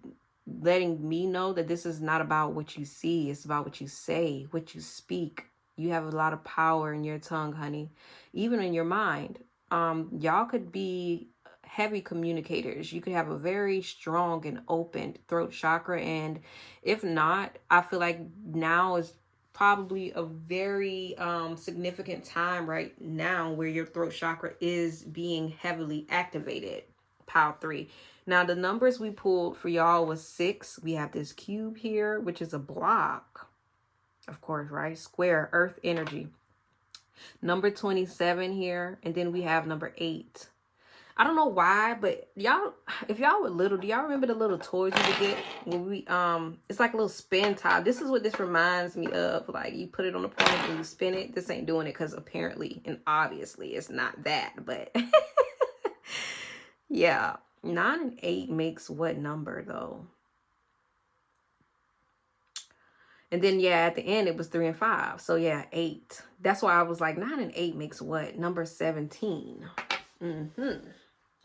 letting me know that this is not about what you see. It's about what you say, what you speak. You have a lot of power in your tongue, honey, even in your mind. Y'all could be heavy communicators. You could have a very strong and open throat chakra. And if not, I feel like now is probably a very significant time right now where your throat chakra is being heavily activated. Pile 3. Now the numbers we pulled for y'all was 6. We have this cube here, which is a block, of course, right? Square, earth energy. Number 27 here, and then we have number 8. I don't know why, but y'all, if y'all were little, do y'all remember the little toys you would get when we, it's like a little spin top. This is what this reminds me of. Like, you put it on the point and you spin it. This ain't doing it because apparently and obviously it's not that, but yeah. 9 and 8 makes what number though? And then yeah, at the end it was 3 and 5. So yeah, 8. That's why I was like, 9 and 8 makes what? Number 17. 9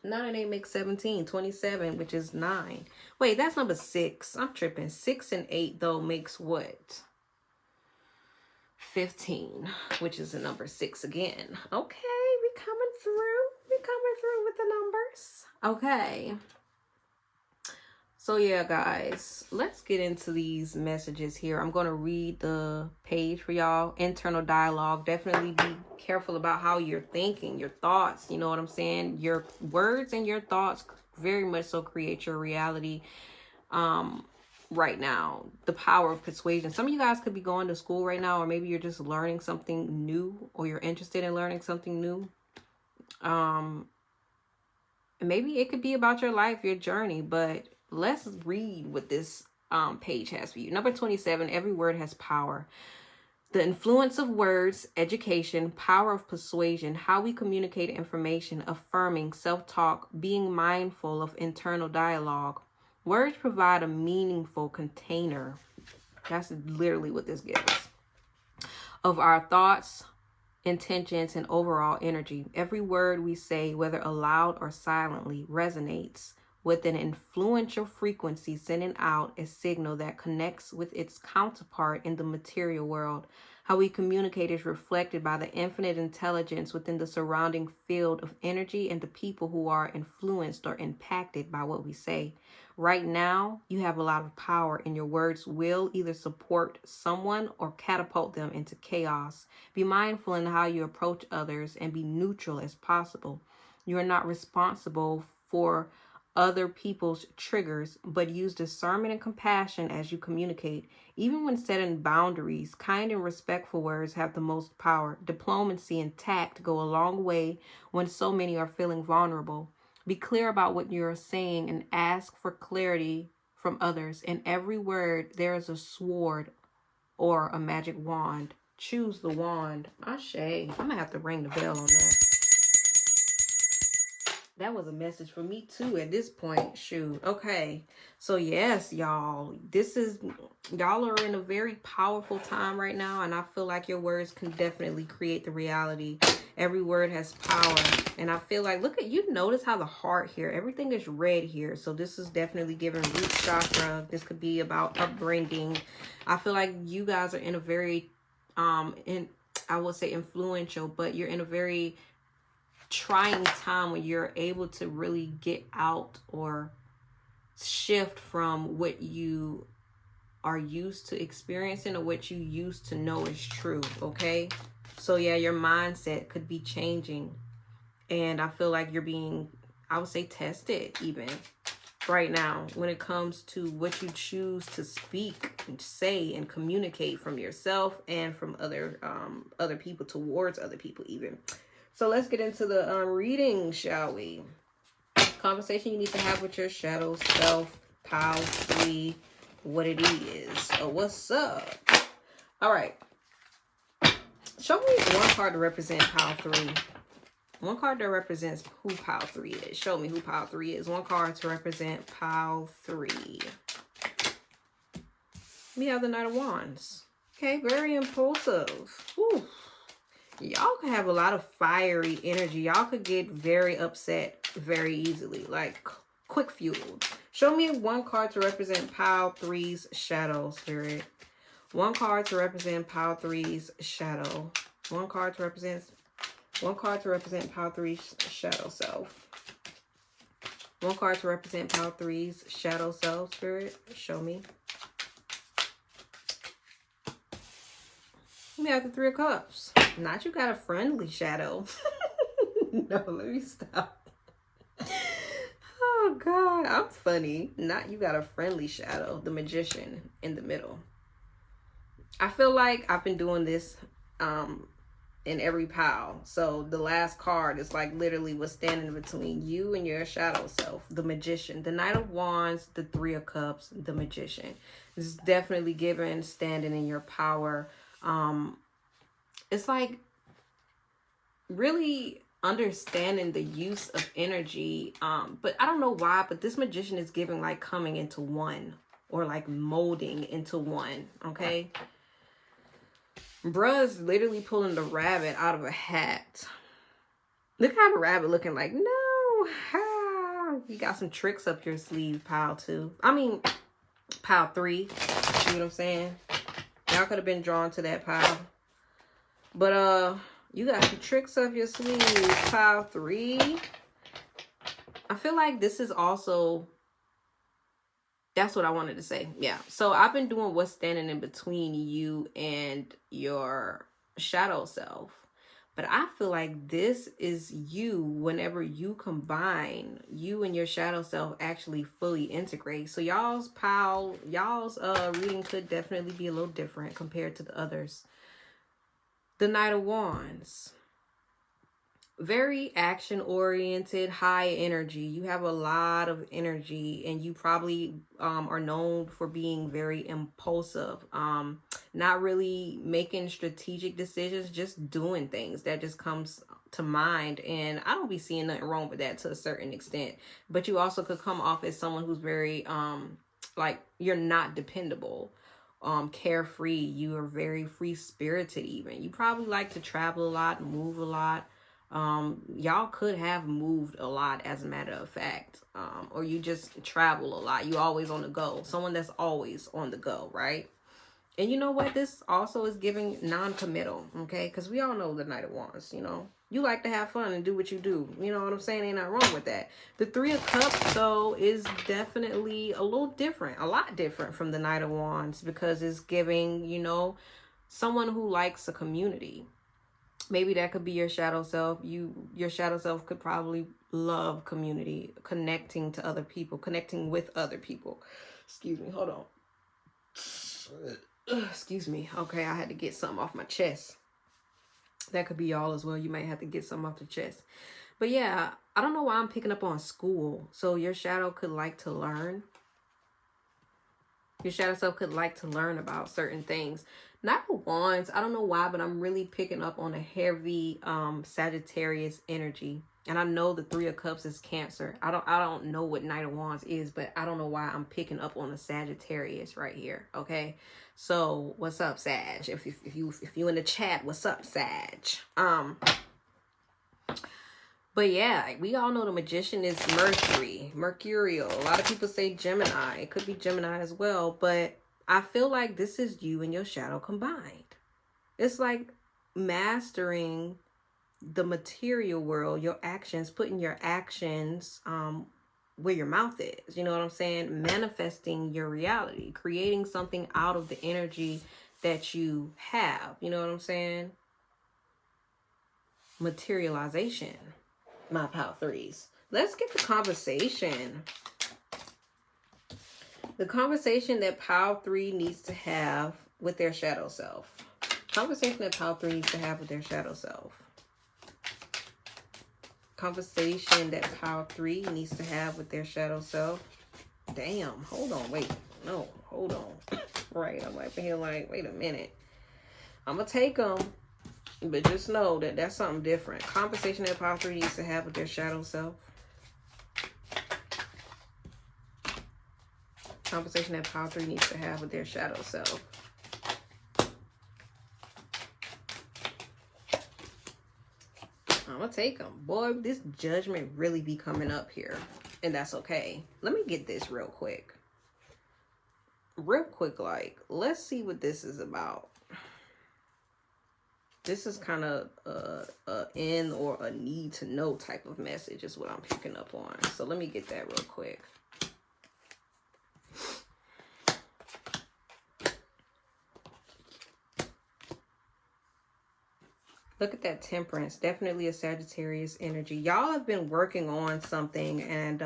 and 8 makes 17. 27, which is 9. Wait, that's number 6. I'm tripping. 6 and 8 though makes what? 15, which is the number 6 again. Okay, we coming through. We coming through with the numbers. Okay. So yeah, guys, let's get into these messages here. I'm going to read the page for y'all. Internal dialogue. Definitely be careful about how you're thinking, your thoughts. You know what I'm saying? Your words and your thoughts very much so create your reality right now. The power of persuasion. Some of you guys could be going to school right now, or maybe you're just learning something new, or you're interested in learning something new. Maybe it could be about your life, your journey, but let's read what this page has for you. Number 27, every word has power. The influence of words, education, power of persuasion, how we communicate information, affirming, self-talk, being mindful of internal dialogue. Words provide a meaningful container. That's literally what this gives. Of our thoughts, intentions, and overall energy. Every word we say, whether aloud or silently, resonates with an influential frequency, sending out a signal that connects with its counterpart in the material world. How we communicate is reflected by the infinite intelligence within the surrounding field of energy and the people who are influenced or impacted by what we say. Right now, you have a lot of power, and your words will either support someone or catapult them into chaos. Be mindful in how you approach others and be neutral as possible. You are not responsible for other people's triggers, but use discernment and compassion as you communicate. Even when setting boundaries, kind and respectful words have the most power. Diplomacy and tact go a long way when so many are feeling vulnerable. Be clear about what you're saying and ask for clarity from others. In every word, there is a sword or a magic wand. Choose the wand. Ashe. I'm going to have to ring the bell on that. That was a message for me too at this point. Shoot. Okay. So yes, y'all, y'all are in a very powerful time right now. And I feel like your words can definitely create the reality. Every word has power. And I feel like, you notice how the heart here, everything is red here. So this is definitely giving root chakra. This could be about upbringing. I feel like you guys are in a very, I would say influential, but you're in a very trying time when you're able to really get out or shift from what you are used to experiencing or what you used to know is true. Okay, so yeah, your mindset could be changing, and I feel like you're being, I would say, tested even right now when it comes to what you choose to speak and say and communicate from yourself and from other people, towards other people even. So let's get into the reading, shall we? Conversation you need to have with your shadow self, pile 3, what it is. Oh, what's up? All right. Show me one card to represent pile 3. One card that represents who pile 3 is. Show me who pile 3 is. One card to represent pile 3. We have the Knight of Wands. Okay, very impulsive. Whew. Y'all can have a lot of fiery energy. Y'all could get very upset very easily, like quick fueled. Show me one card to represent pile 3's shadow, Spirit. One card to represent pile 3's shadow. One card to represent pile 3's shadow self. One card to represent pile 3's shadow self, Spirit. Show me. We have the 3 of Cups. Not you got a friendly shadow. No, let me stop. Oh, God. I'm funny. Not you got a friendly shadow. The Magician in the middle. I feel like I've been doing this in every pile. So the last card is like literally what's standing between you and your shadow self. The Magician. The Knight of Wands. The 3 of Cups. The Magician. This is definitely giving standing in your power. It's like really understanding the use of energy. But I don't know why, but this Magician is giving like coming into one or like molding into one. Okay. Bruh's literally pulling the rabbit out of a hat. Look how the rabbit looking like, no, you got some tricks up your sleeve, pile 2. I mean, pile 3. You know what I'm saying? Y'all could have been drawn to that pile. But you got some tricks up your sleeve, pile 3. I feel like this is also, that's what I wanted to say. Yeah. So I've been doing what's standing in between you and your shadow self. But I feel like this is you whenever you combine, you and your shadow self actually fully integrate. So y'all's reading could definitely be a little different compared to the others. The Knight of Wands. Very action-oriented, high energy. You have a lot of energy, and you probably are known for being very impulsive. Not really making strategic decisions, just doing things that just comes to mind. And I don't be seeing nothing wrong with that to a certain extent. But you also could come off as someone who's very, like, you're not dependable. Carefree. You are very free-spirited even. You probably like to travel a lot, move a lot. Y'all could have moved a lot, as a matter of fact, or you just travel a lot. You always on the go. Someone that's always on the go, right? And you know what? This also is giving non-committal, okay? Because we all know the Knight of Wands, you know. You like to have fun and do what you do. You know what I'm saying? Ain't nothing wrong with that. The 3 of Cups, though, is definitely a little different. A lot different from the Knight of Wands, because it's giving, you know, someone who likes a community. Maybe that could be your shadow self. Your shadow self could probably love community, connecting to other people, connecting with other people. Excuse me, hold on. Excuse me. Okay, I had to get something off my chest. That could be y'all as well. You might have to get something off the chest. But yeah, I don't know why I'm picking up on school. So your shadow could like to learn. Your shadow self could like to learn about certain things. Not once, I don't know why, but I'm really picking up on a heavy Sagittarius energy. And I know the Three of Cups is Cancer. I don't know what Knight of Wands is, but I don't know why I'm picking up on the Sagittarius right here. Okay, so what's up, Sag? If you in the chat, what's up, Sag? But yeah, we all know the Magician is Mercury, Mercurial. A lot of people say Gemini. It could be Gemini as well, but I feel like this is you and your shadow combined. It's like mastering the material world, your actions, putting your actions where your mouth is. You know what I'm saying? Manifesting your reality, creating something out of the energy that you have. You know what I'm saying? Materialization. My power threes. Let's get the conversation. The conversation that power three needs to have with their shadow self. Conversation that power three needs to have with their shadow self. Conversation that power three needs to have with their shadow self. Damn, hold on, wait. No, hold on. Right, I'm like here like, wait a minute. I'm gonna take them. But just know that that's something different. Conversation that power three needs to have with their shadow self. Conversation that power three needs to have with their shadow self. I'm going to take them. Boy, this judgment really be coming up here. And that's okay. Let me get this real quick. Real quick, like, let's see what this is about. This is kind of a in or a need to know type of message is what I'm picking up on. So let me get that real quick. Look at that Temperance. Definitely a Sagittarius energy. Y'all have been working on something, and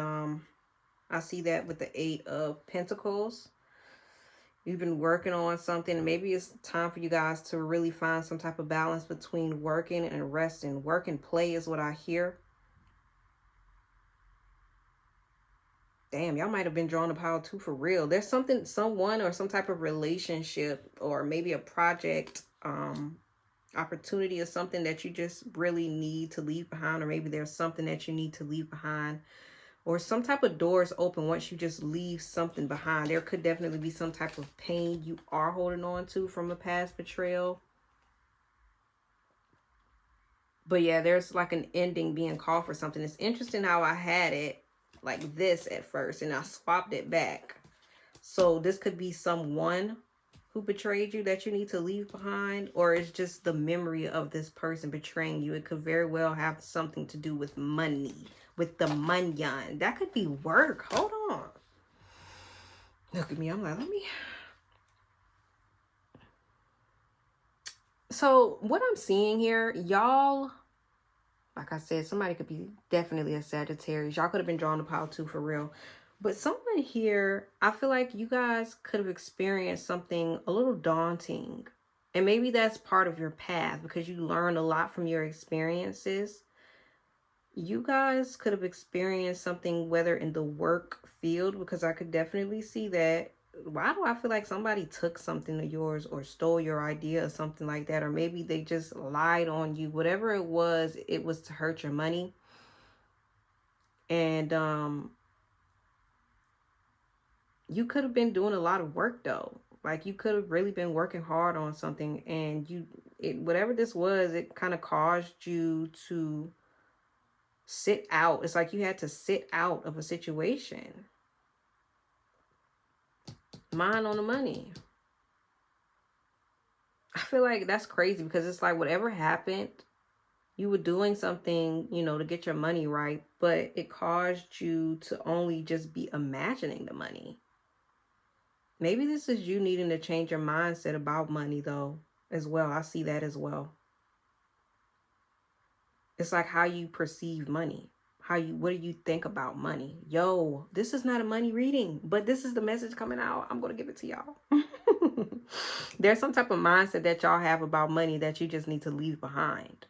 I see that with the Eight of Pentacles. You've been working on something. Maybe it's time for you guys to really find some type of balance between working and resting. Work and play is what I hear. Damn, y'all might have been drawn to power two for real. There's something, someone or some type of relationship or maybe a project, opportunity or something that you just really need to leave behind, or maybe there's something that you need to leave behind. Or some type of doors open once you just leave something behind. There could definitely be some type of pain you are holding on to from a past betrayal. But yeah, there's like an ending being called for something. It's interesting how I had it like this at first and I swapped it back. So this could be someone who betrayed you that you need to leave behind, or it's just the memory of this person betraying you. It could very well have something to do with money. With the munyan. That could be work. Hold on. Look at me. I'm like, let me. So what I'm seeing here, y'all, like I said, somebody could be definitely a Sagittarius. Y'all could have been drawn to power two for real. But someone here, I feel like you guys could have experienced something a little daunting. And maybe that's part of your path because you learned a lot from your experiences. You guys could have experienced something, whether in the work field, because I could definitely see that. Why do I feel like somebody took something of yours or stole your idea or something like that? Or maybe they just lied on you. Whatever it was to hurt your money. And you could have been doing a lot of work though. Like you could have really been working hard on something, and whatever this was, it kind of caused you to sit out. It's like you had to sit out of a situation. Mind on the money. I feel like that's crazy because it's like whatever happened, you were doing something, you know, to get your money right, but it caused you to only just be imagining the money. Maybe this is you needing to change your mindset about money though, as well. I see that as well. It's like how you perceive money. What do you think about money? Yo, this is not a money reading, but this is the message coming out. I'm going to give it to y'all. There's some type of mindset that y'all have about money that you just need to leave behind.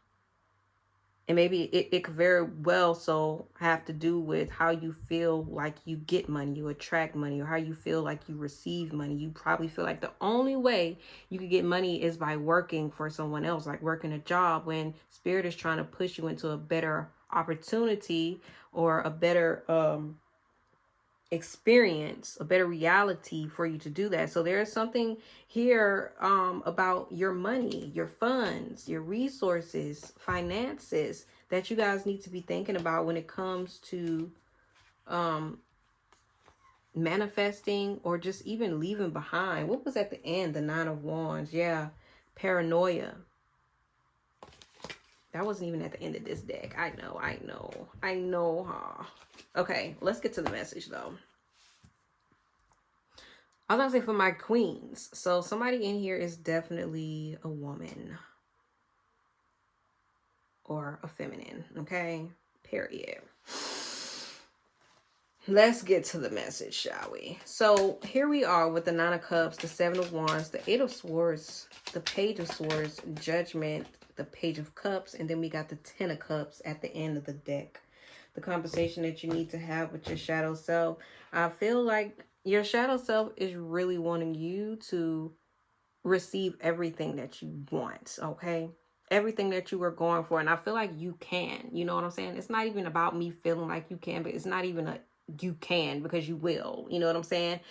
And maybe it could very well so have to do with how you feel like you get money, you attract money, or how you feel like you receive money. You probably feel like the only way you can get money is by working for someone else, like working a job, when Spirit is trying to push you into a better opportunity or a better experience, a better reality for you to do that. So there is something here about your money, your funds, your resources, finances that you guys need to be thinking about when it comes to manifesting or just even leaving behind. What was at the end? The Nine of Wands. Yeah, paranoia. That wasn't even at the end of this deck. I know, huh? Okay, let's get to the message, though. I was gonna say for my queens. So somebody in here is definitely a woman. Or a feminine, okay? Period. Let's get to the message, shall we? So here we are with the Nine of Cups, the Seven of Wands, the Eight of Swords, the Page of Swords, Judgment, the Page of Cups, and then we got the Ten of Cups at the end of the deck. The conversation that you need to have with your shadow self. I feel like your shadow self is really wanting you to receive everything that you want, okay? Everything that you were going for. And I feel like you can. You know what I'm saying? It's not even about me feeling like you can, but it's not even a you can, because you will. You know what I'm saying?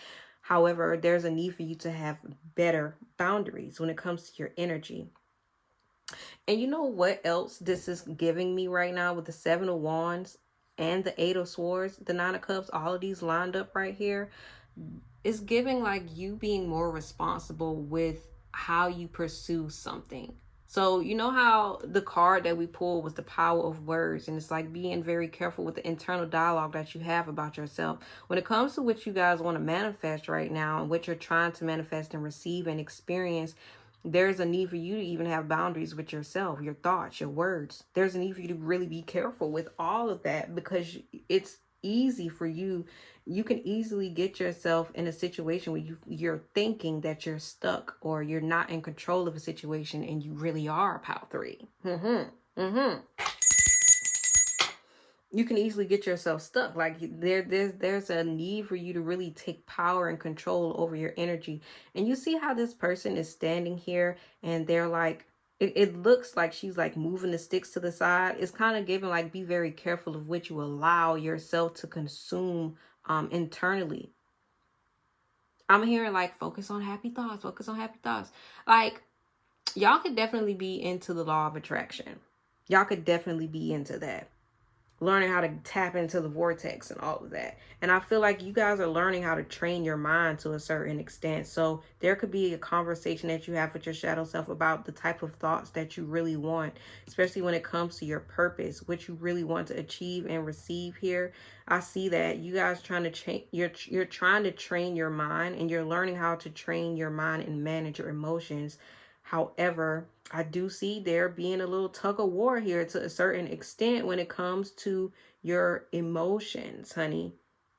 However, there's a need for you to have better boundaries when it comes to your energy. And you know what else this is giving me right now with the Seven of Wands and the Eight of Swords, the Nine of Cups, all of these lined up right here? It's giving like you being more responsible with how you pursue something. So you know how the card that we pulled was the power of words, and it's like being very careful with the internal dialogue that you have about yourself. When it comes to what you guys want to manifest right now and what you're trying to manifest and receive and experience, there's a need for you to even have boundaries with yourself, your thoughts, your words. There's a need for you to really be careful with all of that, because it's easy for you. You can easily get yourself in a situation where you're thinking that you're stuck or you're not in control of a situation, and you really are, Pile 3. You can easily get yourself stuck. Like there's a need for you to really take power and control over your energy. And you see how this person is standing here and they're like, it looks like she's like moving the sticks to the side. It's kind of giving like, be very careful of what you allow yourself to consume internally. I'm hearing like, focus on happy thoughts, focus on happy thoughts. Like, y'all could definitely be into the law of attraction. Y'all could definitely be into that. Learning how to tap into the vortex and all of that. And I feel like you guys are learning how to train your mind to a certain extent. So there could be a conversation that you have with your shadow self about the type of thoughts that you really want, especially when it comes to your purpose, what you really want to achieve and receive here. I see that you guys trying to change, you're trying to train your mind, and you're learning how to train your mind and manage your emotions. However, I do see there being a little tug of war here to a certain extent when it comes to your emotions, honey.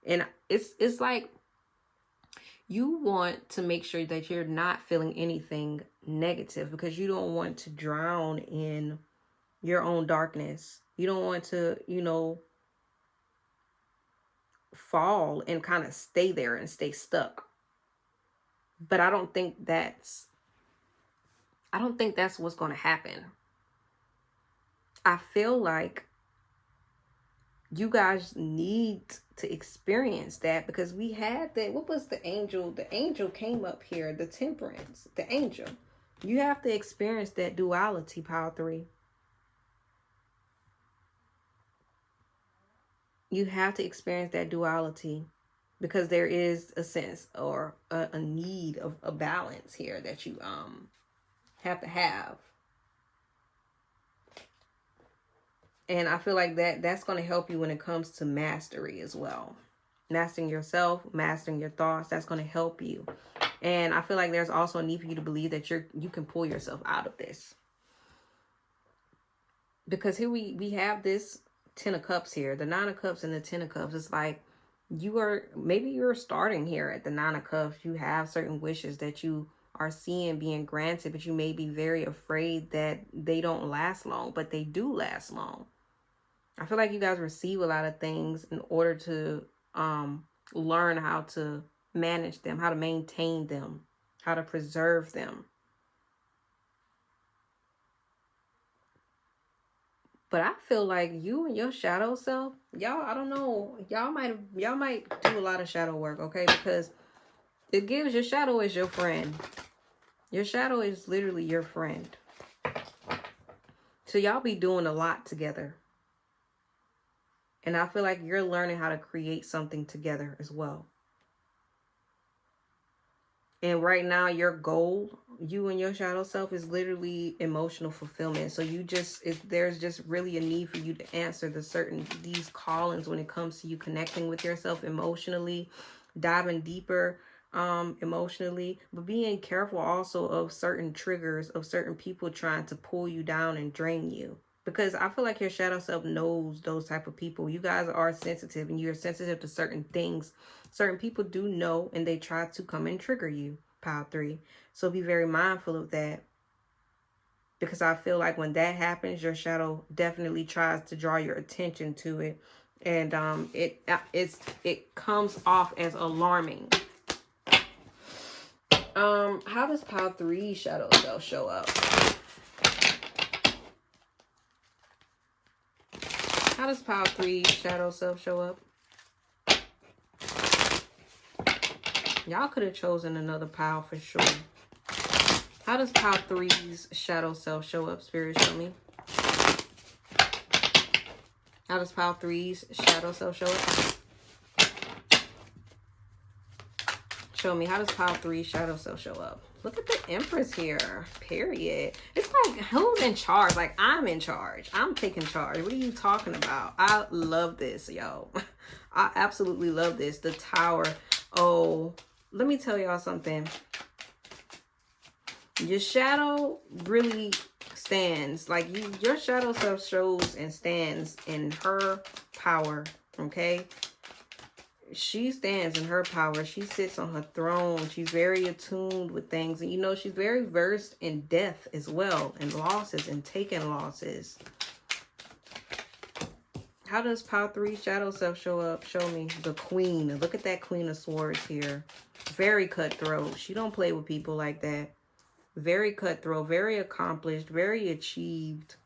And it's like you want to make sure that you're not feeling anything negative, because you don't want to drown in your own darkness. You don't want to, fall and kind of stay there and stay stuck. But I don't think that's what's going to happen. I feel like you guys need to experience that, because we had that. What was the angel? The angel came up here, the Temperance, the angel. You have to experience that duality, Pile 3. You have to experience that duality, because there is a sense or a need of a balance here that you have to have. And I feel like that's going to help you when it comes to mastery as well. Mastering yourself, mastering your thoughts, that's going to help you. And I feel like there's also a need for you to believe that you can pull yourself out of this. Because here we have this 10 of Cups here, the 9 of Cups and the 10 of Cups. It's like maybe you're starting here at the 9 of Cups. You have certain wishes that you are seeing being granted, but you may be very afraid that they don't last long, but they do last long. I feel like you guys receive a lot of things in order to learn how to manage them, how to maintain them, how to preserve them. But I feel like you and your shadow self, y'all, I don't know, y'all might do a lot of shadow work, okay? Because it gives your shadow is your friend. Your shadow is literally your friend. So y'all be doing a lot together. And I feel like you're learning how to create something together as well. And right now, your goal, you and your shadow self, is literally emotional fulfillment. So there's just really a need for you to answer these callings when it comes to you connecting with yourself emotionally, diving deeper emotionally, but being careful also of certain triggers of certain people trying to pull you down and drain you. Because I feel like your shadow self knows those type of people. You guys are sensitive and you're sensitive to certain things. Certain people do know and they try to come and trigger you, pile 3. So be very mindful of that. Because I feel like when that happens, your shadow definitely tries to draw your attention to it. And it comes off as alarming. How does pile 3 shadow self show up? How does pile 3 shadow self show up? Y'all could have chosen another pile for sure. How does pile 3's shadow self show up, Spirit? Show me. How does pile 3's shadow self show up? Show me. How does pile 3's shadow self show up? Look at the Empress here. Period. It's like, who's in charge? Like, I'm in charge. I'm taking charge. What are you talking about? I love this, yo. I absolutely love this. The Tower. Oh, let me tell y'all something. Your shadow really stands. Like, your shadow self shows and stands in her power, okay? She stands in her power. She sits on her throne. She's very attuned with things. And, you know, she's very versed in death as well. And losses and taking losses. How does pile 3 shadow self show up? Show me. The Queen. Look at that Queen of Swords here. Very cutthroat. She don't play with people like that. Very cutthroat. Very accomplished. Very achieved.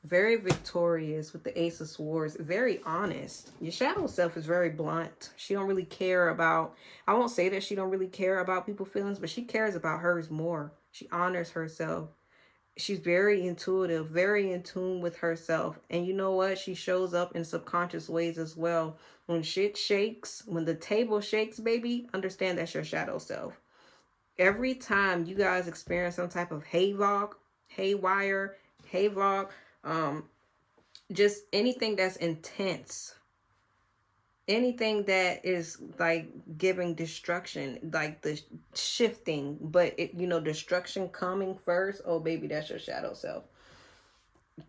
Very victorious with the Ace of Swords. Very honest. Your shadow self is very blunt. She don't really care about, I won't say that she don't really care about people's feelings, but she cares about hers more. She honors herself. She's very intuitive, very in tune with herself. And you know what? She shows up in subconscious ways as well. When shit shakes, when the table shakes, baby, understand that's your shadow self. Every time you guys experience some type of haywire, just anything that's intense, anything that is like giving destruction, like the shifting, but destruction coming first. Oh baby, that's your shadow self.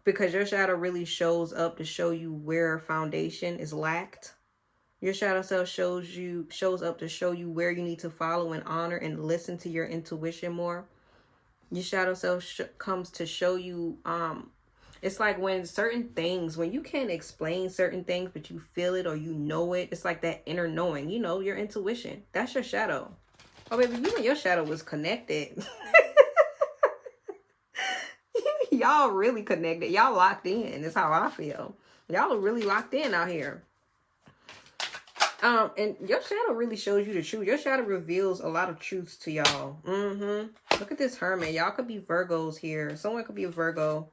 Because your shadow really shows up to show you where foundation is lacked. Your shadow self shows up to show you where you need to follow and honor and listen to your intuition more. Your shadow self comes to show you it's like when you can't explain certain things, but you feel it or you know it. It's like that inner knowing, your intuition. That's your shadow. Oh, baby, you and your shadow was connected. Y'all really connected. Y'all locked in. That's how I feel. Y'all are really locked in out here. And your shadow really shows you the truth. Your shadow reveals a lot of truths to y'all. Look at this Hermit. Y'all could be Virgos here. Someone could be a Virgo.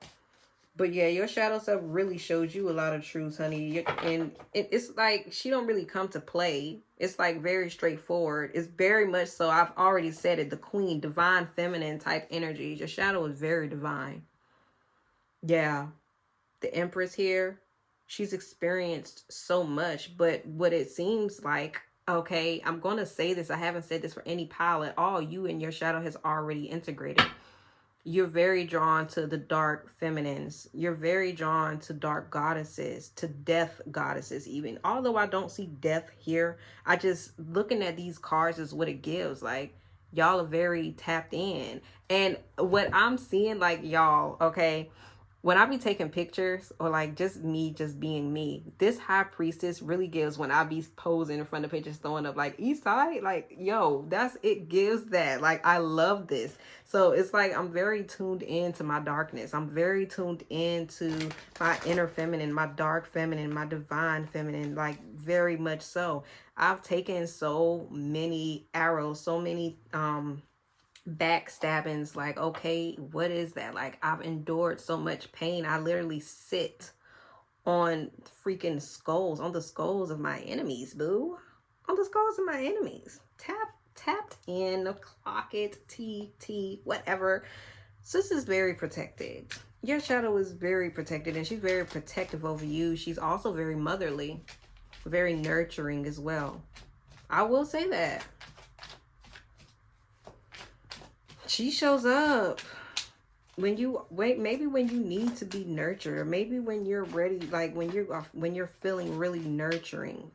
But yeah, your shadow self really shows you a lot of truths, honey. And it's like she don't really come to play. It's like very straightforward. It's very much so. I've already said it. The Queen, divine feminine type energy. Your shadow is very divine. Yeah. The Empress here. She's experienced so much. But what it seems like, okay, I'm going to say this. I haven't said this for any pile at all. You and your shadow has already integrated. You're very drawn to the dark feminines. You're very drawn to dark goddesses, to death goddesses even. Although I don't see death here, I just, looking at these cards is what it gives. Like, y'all are very tapped in. And what I'm seeing, like, y'all, okay, when I be taking pictures, or like just me just being me, this high priestess really gives, when I be posing in front of pictures throwing up like east side, like, yo, that's, it gives that. Like, I love this. So it's like I'm very tuned into my darkness. I'm very tuned into my inner feminine, my dark feminine, my divine feminine, like very much so. I've taken so many arrows, so many backstabbings. Like, okay, what is that? Like, I've endured so much pain. I literally sit on freaking skulls, on the skulls of my enemies, boo. On the skulls of my enemies. Tapped in, clock it, T, whatever. Sis is very protected. Your shadow is very protected, and she's very protective over you. She's also very motherly, very nurturing as well. I will say that. She shows up when you maybe when you need to be nurtured, or maybe when you're ready, like when you're feeling really nurturing.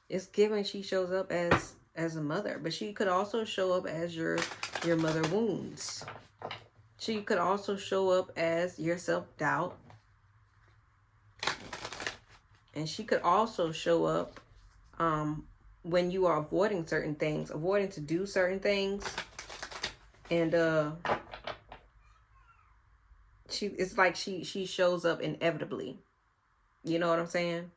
It's given she shows up as a mother, but she could also show up as your mother wounds. She could also show up as your self-doubt. And she could also show up when you are avoiding certain things, avoiding to do certain things. And it's like she shows up inevitably. You know what I'm saying?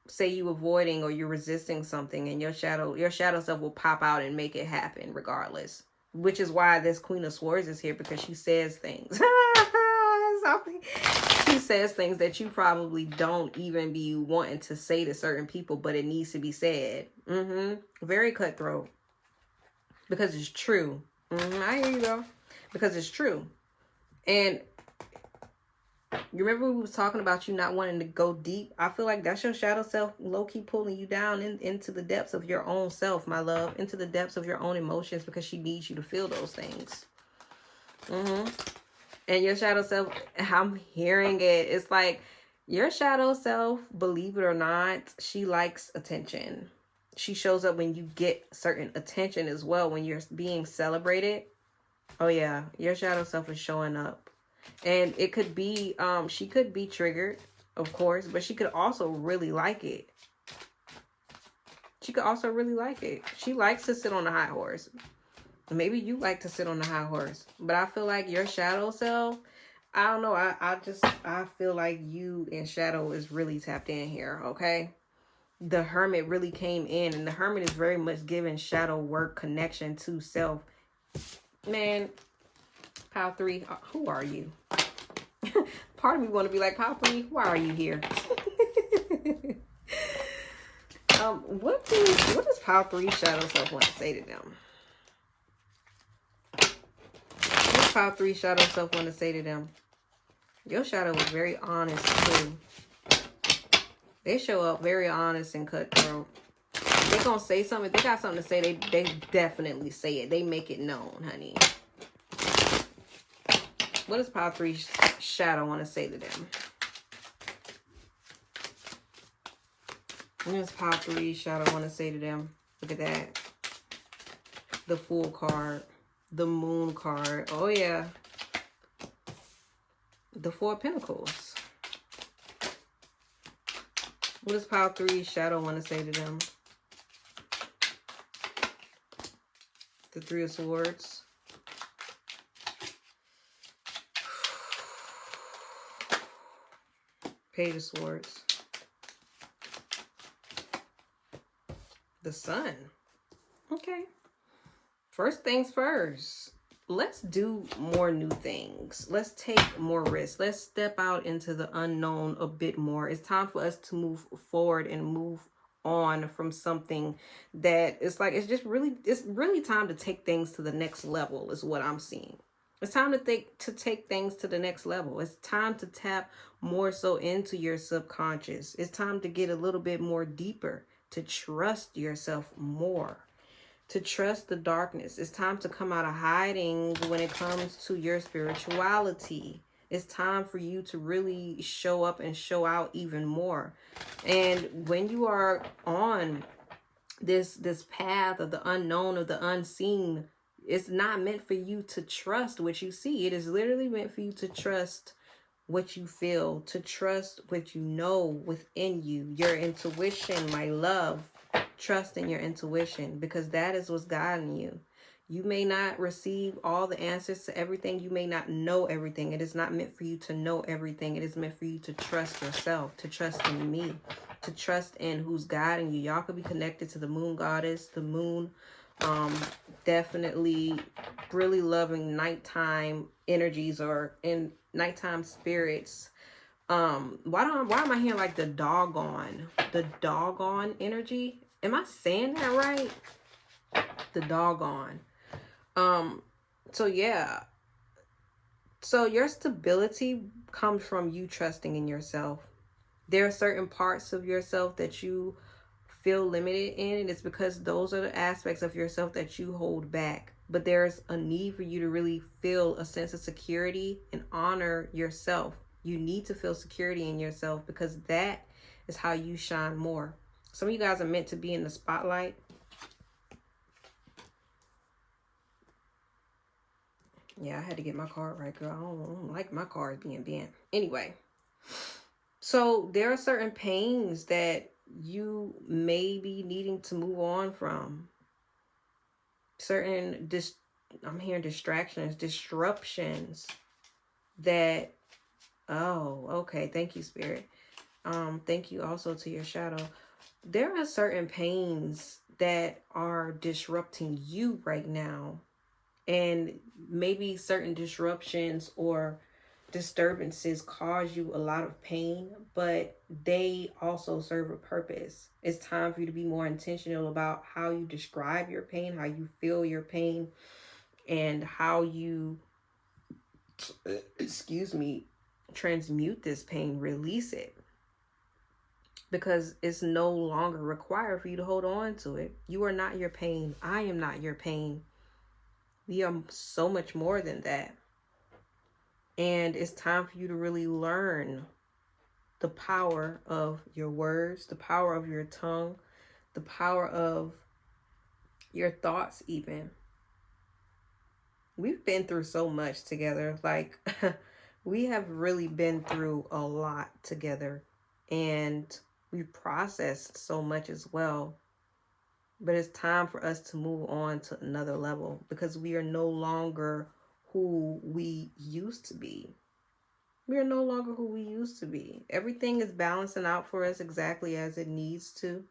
Say you avoiding or you're resisting something, and your shadow self will pop out and make it happen regardless. Which is why this Queen of Swords is here, because she says things. She says things that you probably don't even be wanting to say to certain people, but it needs to be said. Very cutthroat. Because it's true. I hear you, though. Because it's true. And you remember we was talking about you not wanting to go deep? I feel like that's your shadow self low-key pulling you down into the depths of your own self, my love. Into the depths of your own emotions, because she needs you to feel those things. And your shadow self, I'm hearing it. It's like your shadow self, believe it or not, she likes attention. She shows up when you get certain attention as well, when you're being celebrated. Oh yeah, your shadow self is showing up. And it could be, she could be triggered, of course, but she could also really like it. She could also really like it. She likes to sit on the high horse. Maybe you like to sit on the high horse. But I feel like your shadow self, I don't know. I feel like you and shadow is really tapped in here, okay? The Hermit really came in, and the Hermit is very much giving shadow work, connection to self. Man, Pile 3, who are you? Part of me want to be like, Pile 3, why are you here? What does Pile 3 shadow self want to say to them? What does Pile 3 shadow self want to say to them? Your shadow is very honest too. They show up very honest and cutthroat. They gonna say something. If they got something to say, they definitely say it. They make it known, honey. What does Pile 3 shadow want to say to them? What does Pile 3 shadow want to say to them? Look at that. The Fool card. The Moon card. Oh, yeah. The Four of Pentacles. What does Pile 3 shadow want to say to them? The Three of Swords. Page of Swords. The Sun. Okay. First things first. Let's do more new things. Let's take more risks. Let's step out into the unknown a bit more. It's time for us to move forward and move on from something that it's like, it's really time to take things to the next level is what I'm seeing. It's time to take things to the next level. It's time to tap more so into your subconscious. It's time to get a little bit more deeper, to trust yourself more. to trust the darkness. It's time to come out of hiding when it comes to your spirituality. It's time for you to really show up and show out even more. And when you are on this path of the unknown, of the unseen, it's not meant for you to trust what you see. It is literally meant for you to trust what you feel, to trust what you know within you, your intuition, my love. Trust in your intuition, because that is what's guiding you. You may not receive all the answers to everything. You may not know everything. It is not meant for you to know everything. It is meant for you to trust yourself, to trust in me, to trust in who's guiding you. Y'all could be connected to the moon goddess, the moon. Definitely really loving nighttime energies or in nighttime spirits. Why am I hearing like the doggone energy? Am I saying that right? The doggone. So yeah. So your stability comes from you trusting in yourself. There are certain parts of yourself that you feel limited in, and it's because those are the aspects of yourself that you hold back. But there's a need for you to really feel a sense of security and honor yourself. You need to feel security in yourself, because that is how you shine more. Some of you guys are meant to be in the spotlight. Yeah, I had to get my card right, girl. I don't like my cards being bent. Anyway, so there are certain pains that you may be needing to move on from. Certain, I'm hearing distractions, disruptions that, oh, okay. Thank you, Spirit. Thank you also to your shadow. There are certain pains that are disrupting you right now. And maybe certain disruptions or disturbances cause you a lot of pain, but they also serve a purpose. It's time for you to be more intentional about how you describe your pain, how you feel your pain, and how you, transmute this pain, release it. Because it's no longer required for you to hold on to it. You are not your pain. I am not your pain. We are so much more than that. And it's time for you to really learn the power of your words, the power of your tongue, the power of your thoughts even. We've been through so much together. Like, we have really been through a lot together. And we've processed so much as well. But it's time for us to move on to another level, because we are no longer who we used to be. We are no longer who we used to be. Everything is balancing out for us exactly as it needs to.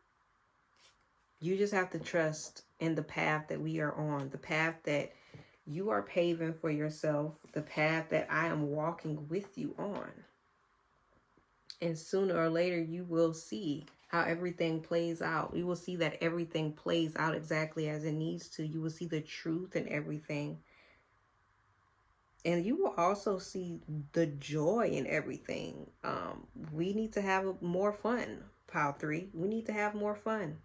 You just have to trust in the path that we are on, the path that you are paving for yourself, the path that I am walking with you on. And sooner or later, you will see how everything plays out. You will see that everything plays out exactly as it needs to. You will see the truth in everything. And you will also see the joy in everything. We need to have more fun, Pile 3. We need to have more fun.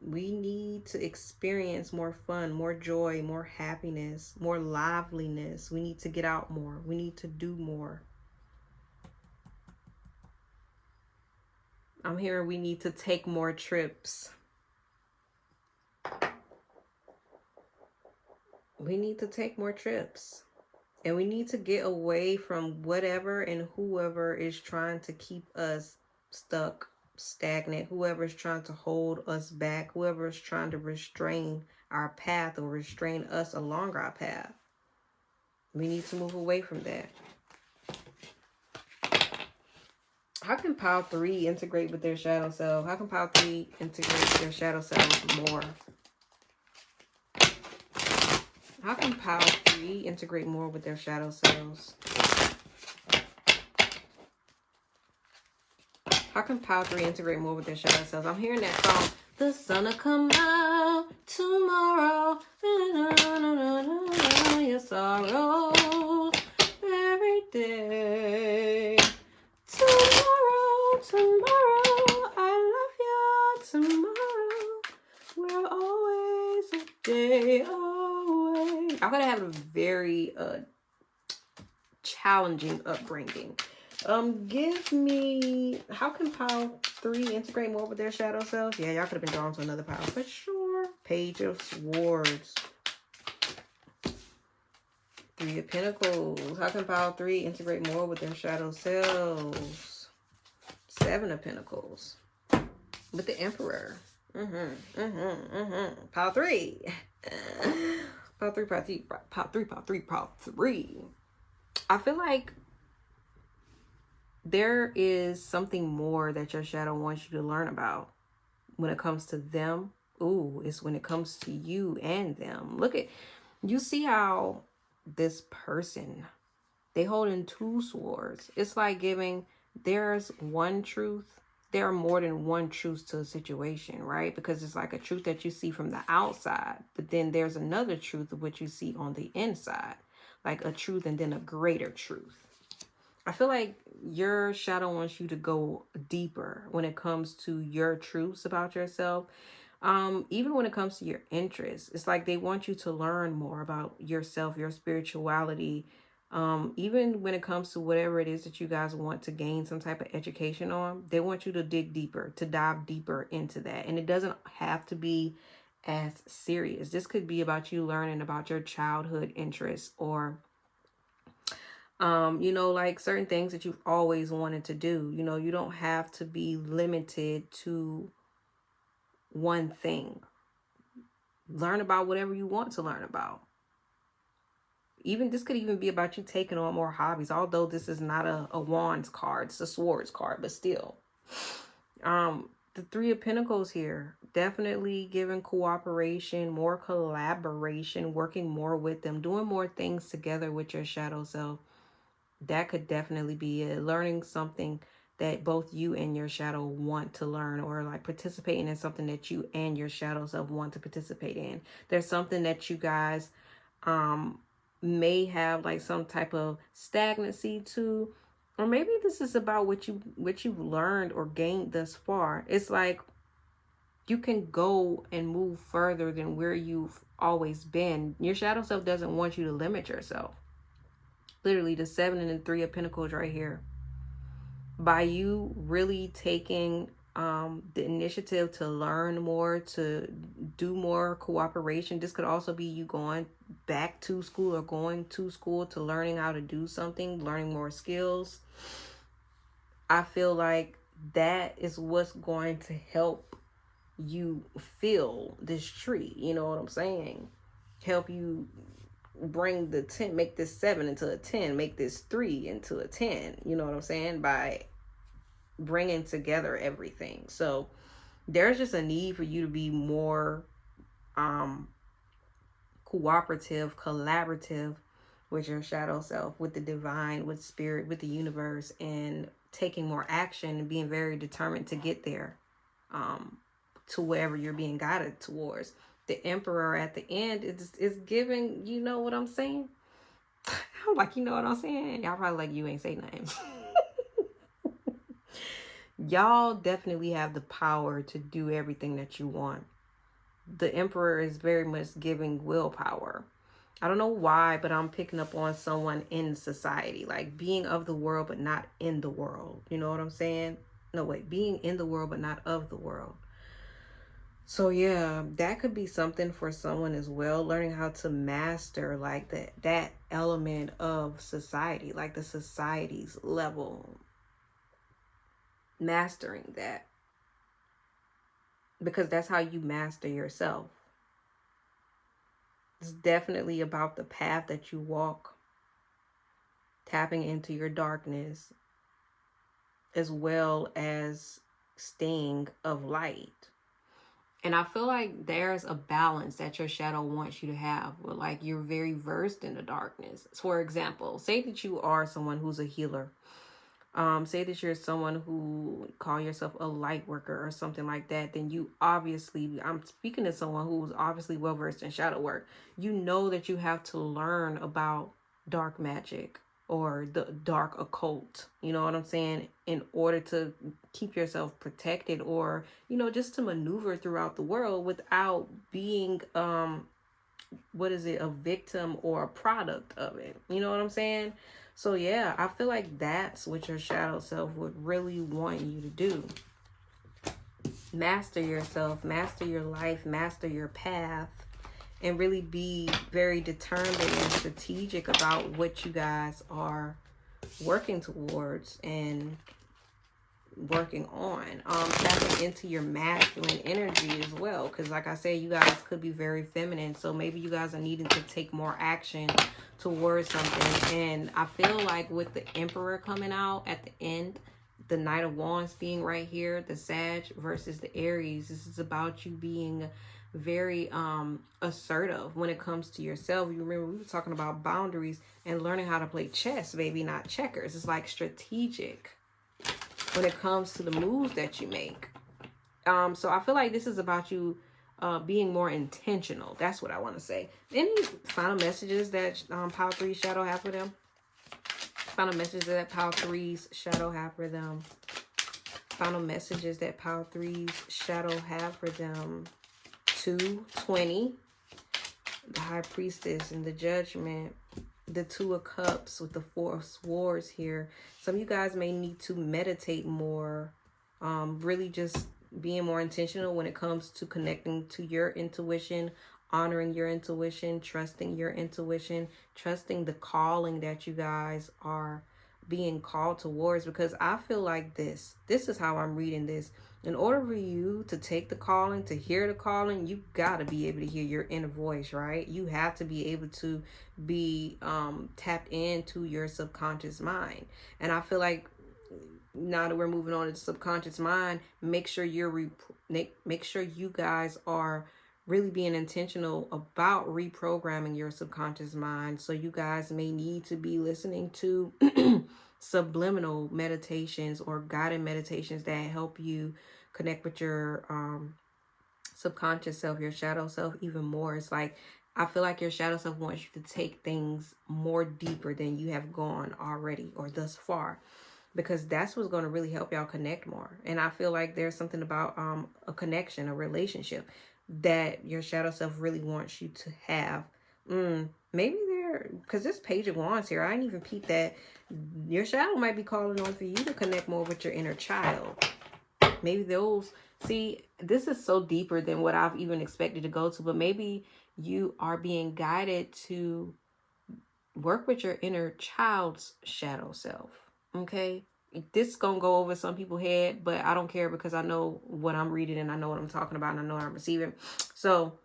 We need to experience more fun, more joy, more happiness, more liveliness. We need to get out more. We need to do more. I'm hearing we need to take more trips. We need to take more trips. And we need to get away from whatever and whoever is trying to keep us stuck, stagnant, whoever is trying to hold us back, whoever is trying to restrain our path or restrain us along our path. We need to move away from that. How can Pile 3 integrate with their shadow self? How can Pile 3 integrate with their shadow self more? How can Pile 3 integrate more with their shadow selves? How can Pile 3 integrate more with their shadow selves? I'm hearing that song. The sun will come out tomorrow. Your sorrow every day. Tomorrow, I love you tomorrow. We're could have a very challenging upbringing. Give me, how can pile 3 integrate more with their shadow selves? Yeah, y'all could have been drawn to another pile for sure. Page of Swords. 3 of Pentacles. How can pile 3 integrate more with their shadow selves? 7 of Pentacles. With the Emperor. Pile 3. Pile 3, pile 3, pile 3, pile 3, pile 3. I feel like there is something more that your shadow wants you to learn about when it comes to them. Ooh, it's when it comes to you and them. Look at, you see how this person, they holding 2 swords. It's like giving, there's one truth. There are more than one truth to a situation, right? Because it's like a truth that you see from the outside, but then there's another truth of what you see on the inside, like a truth and then a greater truth. I feel like your shadow wants you to go deeper when it comes to your truths about yourself. Even when it comes to your interests, it's like they want you to learn more about yourself, your spirituality. Even when it comes to whatever it is that you guys want to gain some type of education on, they want you to dig deeper, to dive deeper into that. And it doesn't have to be as serious. This could be about you learning about your childhood interests, or you know, like certain things that you've always wanted to do. You know, you don't have to be limited to one thing. Learn about whatever you want to learn about. Even this could even be about you taking on more hobbies, although this is not a wands card, it's a swords card, but still. The 3 of Pentacles here, definitely giving cooperation, more collaboration, working more with them, doing more things together with your shadow self. That could definitely be it. Learning something that both you and your shadow want to learn, or like participating in something that you and your shadow self want to participate in. There's something that you guys may have like some type of stagnancy to, or maybe this is about what you've learned or gained thus far. It's like you can go and move further than where you've always been. Your shadow self doesn't want you to limit yourself. Literally, the 7 and the 3 of Pentacles right here. By you really taking the initiative to learn more, to do more cooperation. This could also be you going back to school or going to school to learning how to do something, learning more skills. I feel like that is what's going to help you feel this tree. You know what I'm saying? Help you bring the 10, make this 7 into a 10, make this 3 into a 10. You know what I'm saying? By bringing together everything. So there's just a need for you to be more cooperative, collaborative with your shadow self, with the divine, with spirit, with the universe, and taking more action and being very determined to get there, to wherever you're being guided towards. The Emperor at the end is giving, you know what I'm saying? I'm like, you know what I'm saying? Y'all probably like, you ain't say nothing. Y'all definitely have the power to do everything that you want. The Emperor is very much giving willpower. I don't know why, but I'm picking up on someone in society, like being of the world, but not in the world. You know what I'm saying? No, wait, being in the world, but not of the world. So yeah, that could be something for someone as well. Learning how to master like that element of society, like the society's level. Mastering that. Because that's how you master yourself. It's definitely about the path that you walk. Tapping into your darkness. As well as staying of light. And I feel like there's a balance that your shadow wants you to have, where like you're very versed in the darkness. For example, say that you are someone who's a healer. Say that you're someone who call yourself a light worker or something like that. Then you obviously, I'm speaking to someone who's obviously well versed in shadow work. You know that you have to learn about dark magic or the dark occult, you know what I'm saying, in order to keep yourself protected, or, you know, just to maneuver throughout the world without being what is it, a victim or a product of it. You know what I'm saying? So yeah, I feel like that's what your shadow self would really want you to do. Master yourself, master your life, master your path, and really be very determined and strategic about what you guys are working towards and working on. Tapping into your masculine energy as well, because like I said, you guys could be very feminine, so maybe you guys are needing to take more action towards something. And I feel like with the Emperor coming out at the end, the Knight of Wands being right here, the Sag versus the Aries, this is about you being very assertive when it comes to yourself. You remember we were talking about boundaries and learning how to play chess, baby, not checkers. It's like strategic when it comes to the moves that you make. So I feel like this is about you being more intentional. That's what I want to say. Any final messages that Pile 3 Shadow have for them? Final messages that Pile 3's Shadow have for them. Final messages that Pile 3's Shadow have for them. 220. The High Priestess and the Judgment. The Two of Cups with the Four of Swords here. Some of you guys may need to meditate more. Really just being more intentional when it comes to connecting to your intuition, honoring your intuition, trusting your intuition, trusting the calling that you guys are being called towards. Because I feel like this is how I'm reading this. In order for you to take the calling, to hear the calling, you got to be able to hear your inner voice, right? You have to be able to be tapped into your subconscious mind. And I feel like now that we're moving on to the subconscious mind, make sure make sure you guys are really being intentional about reprogramming your subconscious mind. So you guys may need to be listening to subliminal meditations or guided meditations that help you connect with your subconscious self, your shadow self even more. It's like, I feel like your shadow self wants you to take things more deeper than you have gone already or thus far, because that's what's going to really help y'all connect more. And I feel like there's something about a connection, a relationship that your shadow self really wants you to have. Maybe because this Page of Wands here, I didn't even peep that your shadow might be calling on for you to connect more with your inner child. Maybe see, this is so deeper than what I've even expected to go to, but maybe you are being guided to work with your inner child's shadow self. Okay, this is gonna go over some people's head, but I don't care, because I know what I'm reading and I know what I'm talking about and I know what I'm receiving. So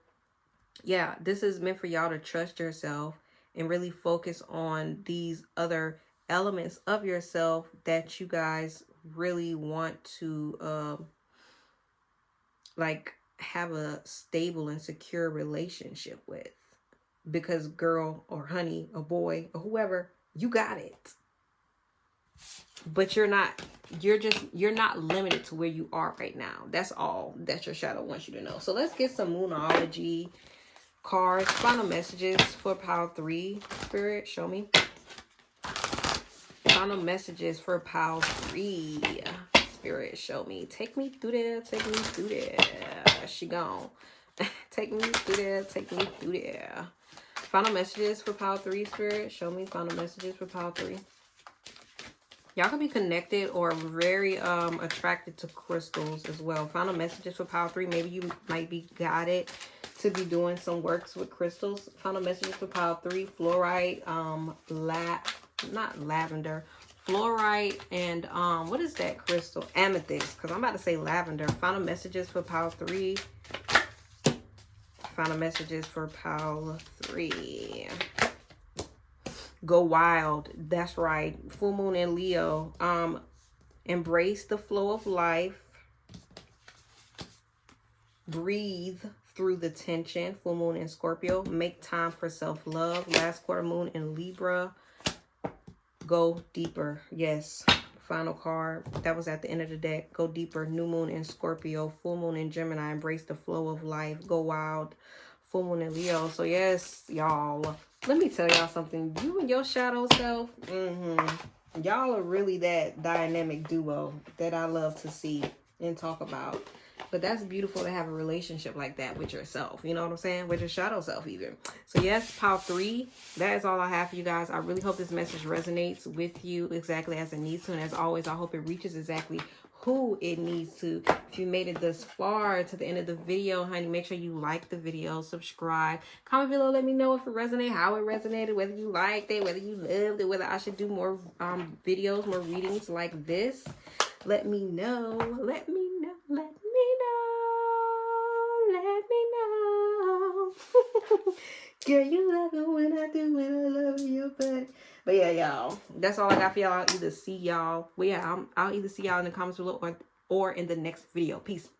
yeah, this is meant for y'all to trust yourself and really focus on these other elements of yourself that you guys really want to like have a stable and secure relationship with. Because girl or honey or boy or whoever, you got it. But you're not limited to where you are right now. That's all that your shadow wants you to know. So let's get some Moonology cards. Final messages for Pile 3. Spirit, show me. Final messages for Pile 3. Spirit, show me. Take me through there. Take me through there. She gone. Take me through there. Take me through there. Final messages for Pile 3, Spirit. Show me final messages for Pile 3. Y'all can be connected or very attracted to crystals as well. Final messages for Pile 3. Maybe you might be guided to be doing some works with crystals. Final messages for Pile 3. Fluorite, not lavender. Fluorite and what is that crystal? Amethyst. Because I'm about to say lavender. Final messages for Pile 3. Final messages for Pile 3. Go wild. That's right. Full moon in Leo. Embrace the flow of life. Breathe through the tension. Full moon in Scorpio. Make time for self-love. Last quarter moon in Libra. Go deeper. Yes. Final card. That was at the end of the deck. Go deeper. New moon in Scorpio. Full moon in Gemini. Embrace the flow of life. Go wild. Full moon in Leo. So yes, y'all. Let me tell y'all something. You and your shadow self, y'all are really that dynamic duo that I love to see. and talk about. But that's beautiful to have a relationship like that with yourself. You know what I'm saying? With your shadow self even. So yes, pile 3. That is all I have for you guys. I really hope this message resonates with you exactly as it needs to. And as always, I hope it reaches exactly who it needs to. If you made it this far to the end of the video, honey, make sure you like the video, subscribe, comment below, let me know if it resonated, how it resonated, whether you liked it, whether you loved it, whether I should do more videos, more readings like this. Let me know. Let me know. Let me know. Let me know. Girl, you love it when I do, when I love you, but yeah, y'all, that's all I got for y'all. I'll either see y'all, well, yeah, I'll either see y'all in the comments below or in the next video. Peace.